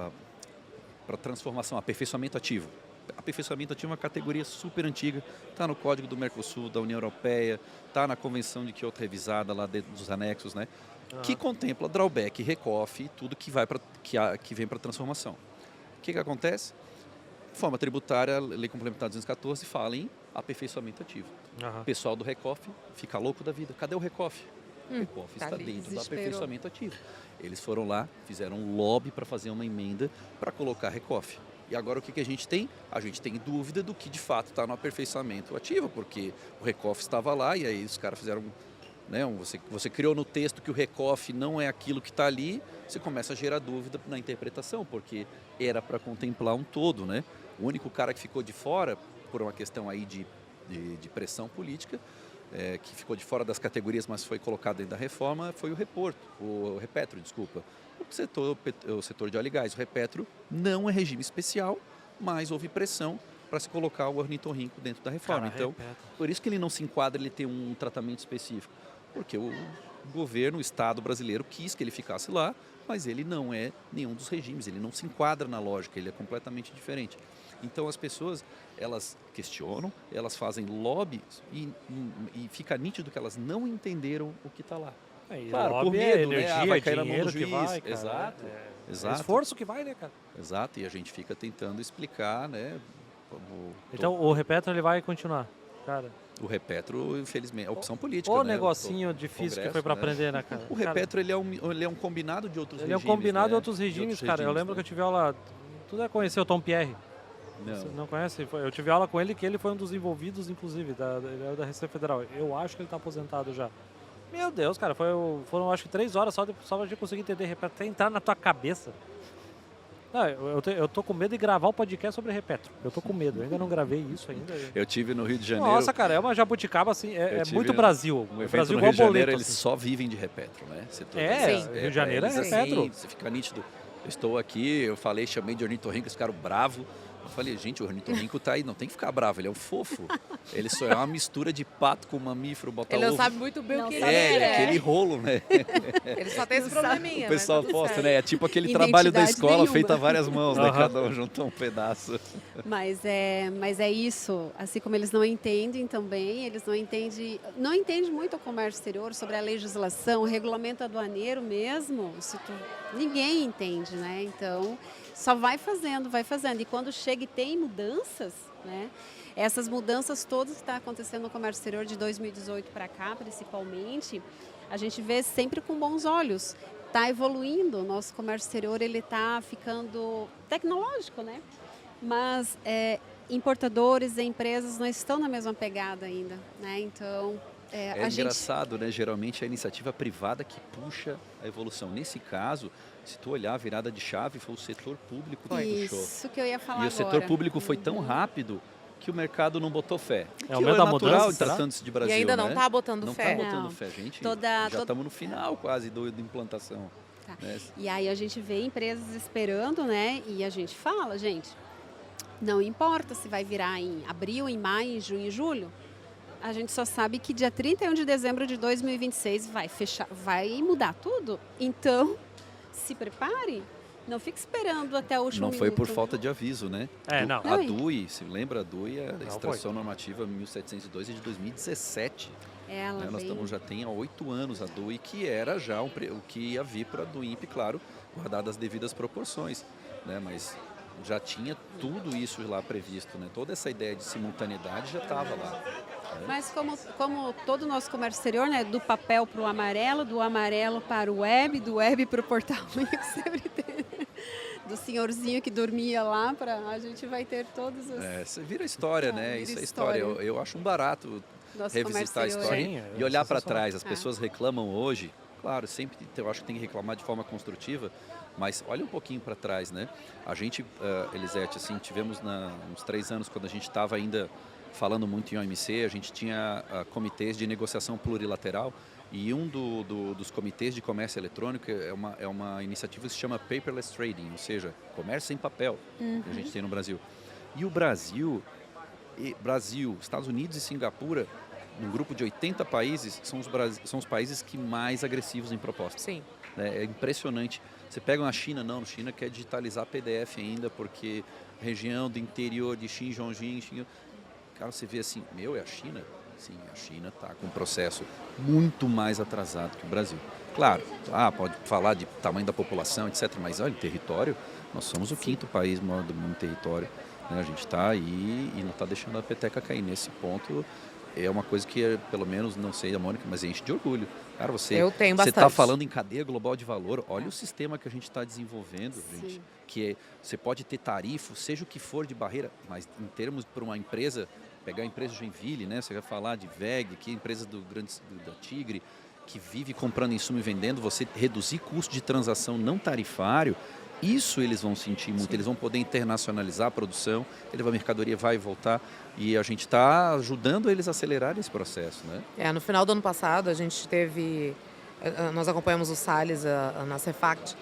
Speaker 4: para transformação, aperfeiçoamento ativo. Aperfeiçoamento ativo é uma categoria super antiga, está no Código do Mercosul, da União Europeia, está na Convenção de Kyoto revisada lá dentro dos anexos, né? Que contempla drawback, recoff e tudo que vem para transformação. O que acontece? Forma tributária, Lei Complementar 214, fala em aperfeiçoamento ativo. O pessoal do recoff fica louco da vida. Cadê o recoff? O recoff está dentro do aperfeiçoamento ativo. Eles foram lá, fizeram um lobby para fazer uma emenda para colocar recoff. E agora o que a gente tem? A gente tem dúvida do que de fato está no aperfeiçoamento ativo, porque o recoff estava lá e aí os caras fizeram... Né, você criou no texto que o recoff não é aquilo que está ali, você começa a gerar dúvida na interpretação, porque era para contemplar um todo, né? O único cara que ficou de fora, por uma questão aí de pressão política, que ficou de fora das categorias, mas foi colocado dentro da reforma, foi o Repetro, desculpa. O setor de óleo e gás. O Repetro não é regime especial, mas houve pressão para se colocar o ornitorrinco dentro da reforma. Então, por isso que ele não se enquadra, ele tem um tratamento específico. Porque o governo, o Estado brasileiro quis que ele ficasse lá, mas ele não é nenhum dos regimes, ele não se enquadra na lógica, ele é completamente diferente. Então as pessoas, elas questionam, elas fazem lobby e fica nítido que elas não entenderam o que está lá.
Speaker 3: Claro, por medo, energia,
Speaker 4: vai cair na mão do
Speaker 3: dinheiro
Speaker 4: juiz.
Speaker 3: que vai, cara.
Speaker 4: Exato.
Speaker 3: É esforço que vai, né, cara?
Speaker 4: Exato, e a gente fica tentando explicar, né?
Speaker 3: Então o Repetro ele vai continuar, cara.
Speaker 4: O Repetro, infelizmente, é opção política.
Speaker 3: O
Speaker 4: né?
Speaker 3: negocinho difícil que foi para aprender, né, cara?
Speaker 4: O Repetro ele é um combinado de outros regimes.
Speaker 3: Ele é um combinado
Speaker 4: né?
Speaker 3: de outros regimes, cara. Eu lembro que eu tive aula. Tu deve conhecer o Tom Pierre.
Speaker 4: Não.
Speaker 3: Você não conhece? Eu tive aula com ele, que ele foi um dos envolvidos, inclusive, ele é da Receita Federal. Eu acho que ele está aposentado já. Meu Deus, cara, foram acho que 3 horas só pra gente conseguir entender Repetro, até entrar na tua cabeça. Não, eu tô com medo de gravar o podcast sobre Repetro. Eu tô com medo, eu ainda não gravei isso ainda.
Speaker 4: Eu tive no Rio de Janeiro.
Speaker 3: Nossa, cara, é uma jabuticaba assim, é muito Brasil.
Speaker 4: Um evento
Speaker 3: Brasil
Speaker 4: no Rio de Janeiro,
Speaker 3: boleto,
Speaker 4: eles
Speaker 3: assim.
Speaker 4: só vivem de Repetro, né?
Speaker 3: Rio de Janeiro é Repetro.
Speaker 4: Assim, você fica nítido. Eu estou aqui, eu falei, chamei de ornitorrinco, eles ficaram bravos. Eu falei, gente, o ornitorrinco tá aí, não tem que ficar bravo, ele é um fofo. Ele só é uma mistura de pato com mamífero, bota
Speaker 1: Ele não
Speaker 4: ovo.
Speaker 1: sabe muito bem o que ele
Speaker 4: Ele é
Speaker 1: é.
Speaker 4: aquele rolo, né?
Speaker 1: Ele só tem esse probleminha.
Speaker 4: O pessoal
Speaker 1: mas
Speaker 4: posta,
Speaker 1: tudo
Speaker 4: né? É tipo aquele trabalho da escola
Speaker 2: nenhuma.
Speaker 4: feito a várias mãos, né? Cada um juntou um pedaço.
Speaker 2: Mas é isso, assim como eles não entendem também, eles não entendem muito o comércio exterior, sobre a legislação, o regulamento aduaneiro mesmo, ninguém entende, né? Então, só vai fazendo. E quando chega e tem mudanças, né? Essas mudanças todas que estão acontecendo no comércio exterior de 2018 para cá, principalmente, a gente vê sempre com bons olhos. Está evoluindo, o nosso comércio exterior ele está ficando tecnológico, né? Mas importadores e empresas não estão na mesma pegada ainda, né? Então,
Speaker 4: É engraçado, né? Geralmente é a iniciativa privada que puxa a evolução. Nesse caso, se tu olhar a virada de chave, foi o setor público que puxou.
Speaker 2: Isso que eu ia falar
Speaker 4: E o
Speaker 2: agora.
Speaker 4: setor público foi tão rápido que o mercado não botou fé.
Speaker 3: É o
Speaker 4: Que
Speaker 3: medo da
Speaker 4: natural
Speaker 3: mudança, será?
Speaker 4: tratando-se de Brasil,
Speaker 1: E ainda não
Speaker 4: né?
Speaker 1: tá botando
Speaker 4: Não
Speaker 1: fé.
Speaker 4: tá botando
Speaker 2: Não.
Speaker 4: fé, gente.
Speaker 2: Toda-
Speaker 4: Já estamos no final quase da implantação.
Speaker 2: Tá.
Speaker 4: Né?
Speaker 2: E aí a gente vê empresas esperando, né? E a gente fala, gente, não importa se vai virar em abril, em maio, em junho, em julho. A gente só sabe que dia 31 de dezembro de 2026 vai fechar, vai mudar tudo. Então, se prepare. Não fique esperando até o último
Speaker 4: Não foi por
Speaker 2: minuto.
Speaker 4: falta de aviso, né?
Speaker 3: Não.
Speaker 4: A DUI, se lembra, a DUI é a
Speaker 3: Não
Speaker 4: Extração Normativa 1702 de 2017.
Speaker 2: Ela
Speaker 4: Né? Nós
Speaker 2: vem...
Speaker 4: já tem há 8 anos a DUI, que era já o que ia vir para a DUIMP, claro, guardadas as devidas proporções. Né? Mas já tinha tudo isso lá previsto, né? Toda essa ideia de simultaneidade já estava lá.
Speaker 2: Mas como todo o nosso comércio exterior, né, do papel para o amarelo, do amarelo para o web, do web para o portal, que sempre tem, do senhorzinho que dormia lá, a gente vai ter todos os...
Speaker 4: Você vira história, né?
Speaker 2: vira
Speaker 4: Isso é história. Eu acho um barato
Speaker 2: Nosso
Speaker 4: revisitar a
Speaker 2: comércio
Speaker 4: história
Speaker 3: exterior. Sim,
Speaker 4: e olhar para
Speaker 3: sensacional.
Speaker 4: trás. As pessoas reclamam hoje, claro, sempre eu acho que tem que reclamar de forma construtiva, mas olha um pouquinho para trás, né? A gente, Elisete, assim, tivemos uns 3 anos, quando a gente estava ainda falando muito em OMC, a gente tinha comitês de negociação plurilateral e um dos comitês de comércio eletrônico é uma iniciativa que se chama Paperless Trading, ou seja, comércio sem papel, que a gente tem no Brasil. E o Brasil, Estados Unidos e Singapura num grupo de 80 países, são os países que mais agressivos em propostas.
Speaker 1: Sim.
Speaker 4: É impressionante. Você pega uma China, não, a China quer digitalizar PDF ainda, porque região do interior de Xinjiang, cara, você vê assim, é a China? Sim, a China está com um processo muito mais atrasado que o Brasil. Claro, pode falar de tamanho da população, etc., mas olha, território, nós somos o 5º país maior do mundo em território, né? A gente está aí e não está deixando a peteca cair. Nesse ponto, é uma coisa que, pelo menos, não sei a Mônica, mas enche de orgulho. Cara,
Speaker 1: Eu tenho
Speaker 4: você está
Speaker 1: bastante.
Speaker 4: falando em cadeia global de valor, olha o sistema que a gente está desenvolvendo, gente, que você pode ter tarifa, seja o que for de barreira, mas em termos para uma empresa, pegar a empresa Joinville, né? Você vai falar de VEG, que é a empresa da Tigre, que vive comprando insumo e vendendo, você reduzir custo de transação não tarifário, isso eles vão sentir muito, eles vão poder internacionalizar a produção, a mercadoria vai voltar e a gente está ajudando eles a acelerar esse processo, né?
Speaker 1: No final do ano passado, a gente nós acompanhamos o Salles na Cefact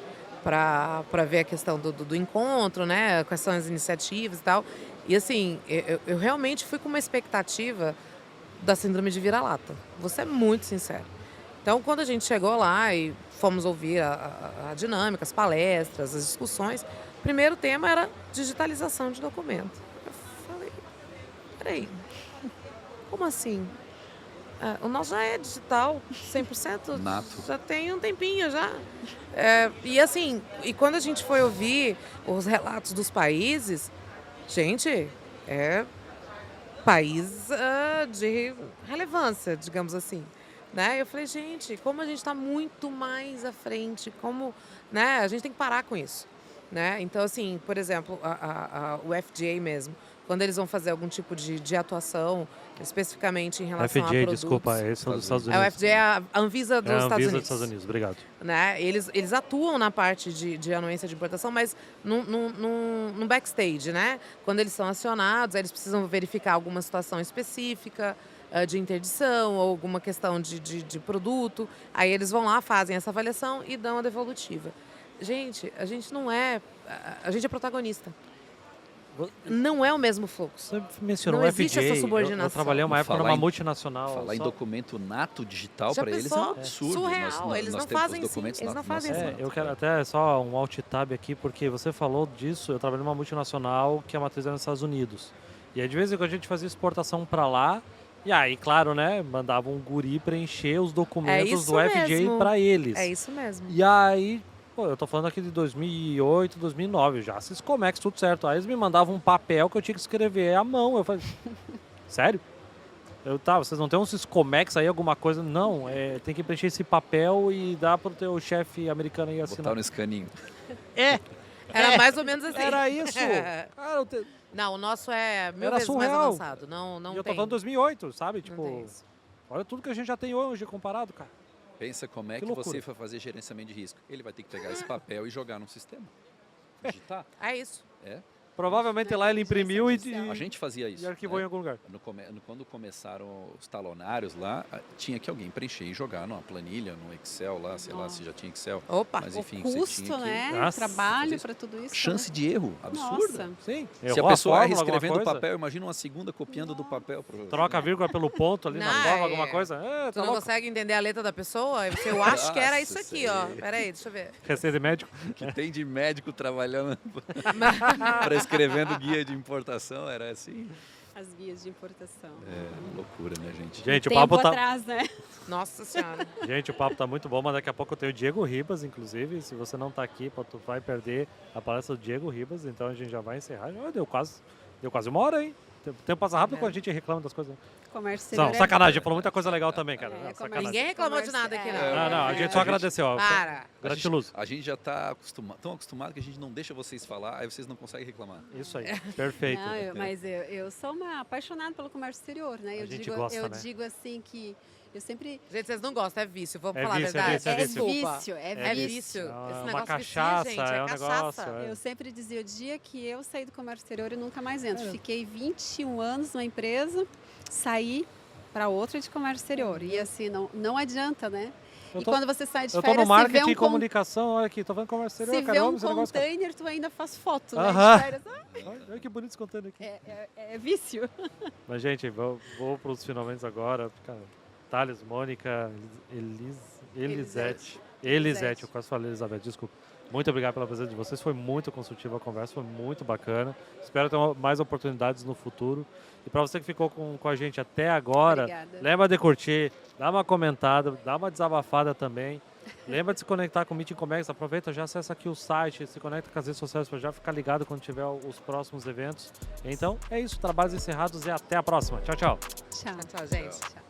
Speaker 1: para ver a questão do encontro, né? Quais são as iniciativas e tal. E assim, eu realmente fui com uma expectativa da síndrome de vira-lata. Vou ser muito sincero. Então, quando a gente chegou lá e fomos ouvir a dinâmica, as palestras, as discussões, o primeiro tema era digitalização de documento. Eu falei, peraí, como assim? O nosso já é digital, 100%?
Speaker 4: Nato.
Speaker 1: Já tem um tempinho já. E assim, quando a gente foi ouvir os relatos dos países, gente, é país de relevância, digamos assim. Né? Eu falei, gente, como a gente está muito mais à frente, né? A gente tem que parar com isso. Né? Então, assim, por exemplo, o FDA mesmo, quando eles vão fazer algum tipo de atuação, especificamente em relação a produtos...
Speaker 3: desculpa, esse é dos Estados Unidos.
Speaker 1: O FDA é a Anvisa dos Estados Unidos.
Speaker 3: Dos Estados Unidos, obrigado.
Speaker 1: Né? Eles atuam na parte de anuência de importação, mas no backstage, né? Quando eles são acionados, eles precisam verificar alguma situação específica, de interdição ou alguma questão de produto. Aí eles vão lá, fazem essa avaliação e dão a devolutiva. Gente, a gente não é... A gente é protagonista. Não é o mesmo fluxo.
Speaker 3: Você mencionou
Speaker 1: não
Speaker 3: o
Speaker 1: existe
Speaker 3: FDA.
Speaker 1: essa subordinação.
Speaker 3: Eu trabalhei uma época numa multinacional.
Speaker 4: Falar em documento nato digital
Speaker 1: Já
Speaker 4: para eles é um
Speaker 1: pensou?
Speaker 4: absurdo.
Speaker 1: Surreal. Eles não fazem assim. Eles não fazem assim.
Speaker 3: Eu quero até só um alt tab aqui, porque você falou disso. Eu trabalhei numa multinacional que a matriz era nos Estados Unidos. E aí, de vez em quando a gente fazia exportação para lá. E aí, claro, né, mandava um guri preencher os documentos do FDA para eles.
Speaker 1: É isso mesmo.
Speaker 3: E aí, eu tô falando aqui de 2008, 2009, já esses Comex, tudo certo. Aí eles me mandavam um papel que eu tinha que escrever à mão. Eu falei, sério? Vocês não tem uns Siscomex aí, alguma coisa? Não, tem que preencher esse papel e dar pro teu chefe americano aí assinar.
Speaker 4: Botar no escaninho.
Speaker 1: Era mais ou menos assim.
Speaker 3: Era isso. Cara,
Speaker 1: Não, o nosso é mil
Speaker 3: Era
Speaker 1: vezes
Speaker 3: surreal.
Speaker 1: mais avançado. Não
Speaker 3: e eu tô
Speaker 1: tem.
Speaker 3: falando 2008, sabe?
Speaker 1: Não
Speaker 3: Tipo,
Speaker 1: tem isso.
Speaker 3: olha tudo que a gente já tem hoje comparado, cara.
Speaker 4: Pensa como é
Speaker 3: Que
Speaker 4: que
Speaker 3: loucura.
Speaker 4: você vai fazer gerenciamento de risco. Ele vai ter que pegar esse papel e jogar num sistema. Digitar.
Speaker 1: É isso.
Speaker 3: Provavelmente lá ele imprimiu
Speaker 4: A gente fazia isso.
Speaker 3: e arquivou em algum lugar.
Speaker 4: Quando começaram os talonários lá, tinha que alguém preencher e jogar numa planilha, no Excel lá, sei lá se já tinha Excel.
Speaker 1: Opa.
Speaker 4: Mas enfim,
Speaker 2: o
Speaker 4: você
Speaker 2: custo,
Speaker 4: tinha que...
Speaker 2: né?
Speaker 3: Nossa.
Speaker 2: Trabalho para tudo isso.
Speaker 4: Chance de erro absurda.
Speaker 2: Nossa.
Speaker 3: Sim.
Speaker 4: Se a
Speaker 3: Errou
Speaker 4: pessoa
Speaker 3: fórmula,
Speaker 4: escrevendo o
Speaker 3: alguma coisa,
Speaker 4: papel, imagina uma segunda copiando do papel.
Speaker 3: troca a vírgula pelo ponto ali na
Speaker 1: Não,
Speaker 3: forma, alguma coisa.
Speaker 1: Tu
Speaker 3: Tá
Speaker 1: não
Speaker 3: louco.
Speaker 1: consegue entender a letra da pessoa? Aí eu acho que era isso
Speaker 4: Nossa,
Speaker 1: aqui, ó.
Speaker 4: sei.
Speaker 1: Peraí, deixa eu ver.
Speaker 3: Receita de médico.
Speaker 4: Que tem de médico trabalhando para escrevendo guia de importação, era assim.
Speaker 2: As guias de importação.
Speaker 4: Loucura, né, gente?
Speaker 3: Gente, o
Speaker 2: Tempo
Speaker 3: papo tá...
Speaker 2: atrás, né?
Speaker 1: Nossa Senhora.
Speaker 3: Gente, o papo tá muito bom, mas daqui a pouco eu tenho o Diego Ribas, inclusive. Se você não tá aqui, tu vai perder a palestra do Diego Ribas, então a gente já vai encerrar. Deu quase 1 hora, hein? O tempo passa rápido quando a gente reclama das coisas.
Speaker 2: Comércio exterior.
Speaker 3: Não, sacanagem, falou muita coisa legal também, cara.
Speaker 2: É,
Speaker 3: Sacanagem.
Speaker 1: Ninguém reclamou de nada aqui, não.
Speaker 3: Não, a gente só agradeceu. Ó.
Speaker 1: Para.
Speaker 3: Gratiluz.
Speaker 4: A gente já está tão acostumado que a gente não deixa vocês falar, aí vocês não conseguem reclamar.
Speaker 3: Isso aí, perfeito.
Speaker 2: Não, mas eu sou uma apaixonada pelo comércio exterior, né?
Speaker 3: A gente gosta,
Speaker 2: eu
Speaker 3: né?
Speaker 2: digo assim que eu sempre...
Speaker 1: Gente, vocês não gostam, é vício. Vamos
Speaker 3: É
Speaker 1: falar
Speaker 3: vício,
Speaker 1: a
Speaker 3: é
Speaker 1: verdade.
Speaker 3: vício, é vício.
Speaker 2: vício,
Speaker 1: É vício.
Speaker 3: Não,
Speaker 1: Esse
Speaker 3: é uma
Speaker 1: negócio
Speaker 3: cachaça,
Speaker 1: vicia, gente.
Speaker 3: é um
Speaker 1: cachaça.
Speaker 3: negócio,
Speaker 2: Eu sempre dizia, o dia que eu saí do comércio exterior, eu nunca mais entro. Fiquei 21 anos numa empresa, saí para outra de comércio exterior. E assim, não adianta, né? E quando você sai de
Speaker 3: Eu tô no
Speaker 2: férias, se
Speaker 3: marketing
Speaker 2: vê
Speaker 3: e comunicação, olha aqui, tô vendo comércio
Speaker 2: se
Speaker 3: exterior,
Speaker 2: vê
Speaker 3: caramba,
Speaker 2: um
Speaker 3: esse negócio...
Speaker 2: container, tu ainda faz foto, né?
Speaker 3: Aham.
Speaker 2: De férias.
Speaker 3: Olha que bonito esse container aqui.
Speaker 2: É vício.
Speaker 3: Mas, gente, vou para os finalmente agora. Cara, Thales, Mônica, Elisete, eu quase falei Elizabeth, desculpa. Muito obrigado pela presença de vocês, foi muito construtiva a conversa, foi muito bacana. Espero ter mais oportunidades no futuro. E para você que ficou com a gente até agora,
Speaker 2: Obrigada.
Speaker 3: lembra de curtir, dá uma comentada, dá uma desabafada também. Lembra de se conectar com o Meeting Comex, aproveita, já acessa aqui o site, se conecta com as redes sociais para já ficar ligado quando tiver os próximos eventos. Então é isso, trabalhos encerrados e até a próxima. Tchau, tchau.
Speaker 2: Tchau.
Speaker 1: Tchau, gente.
Speaker 2: Tchau.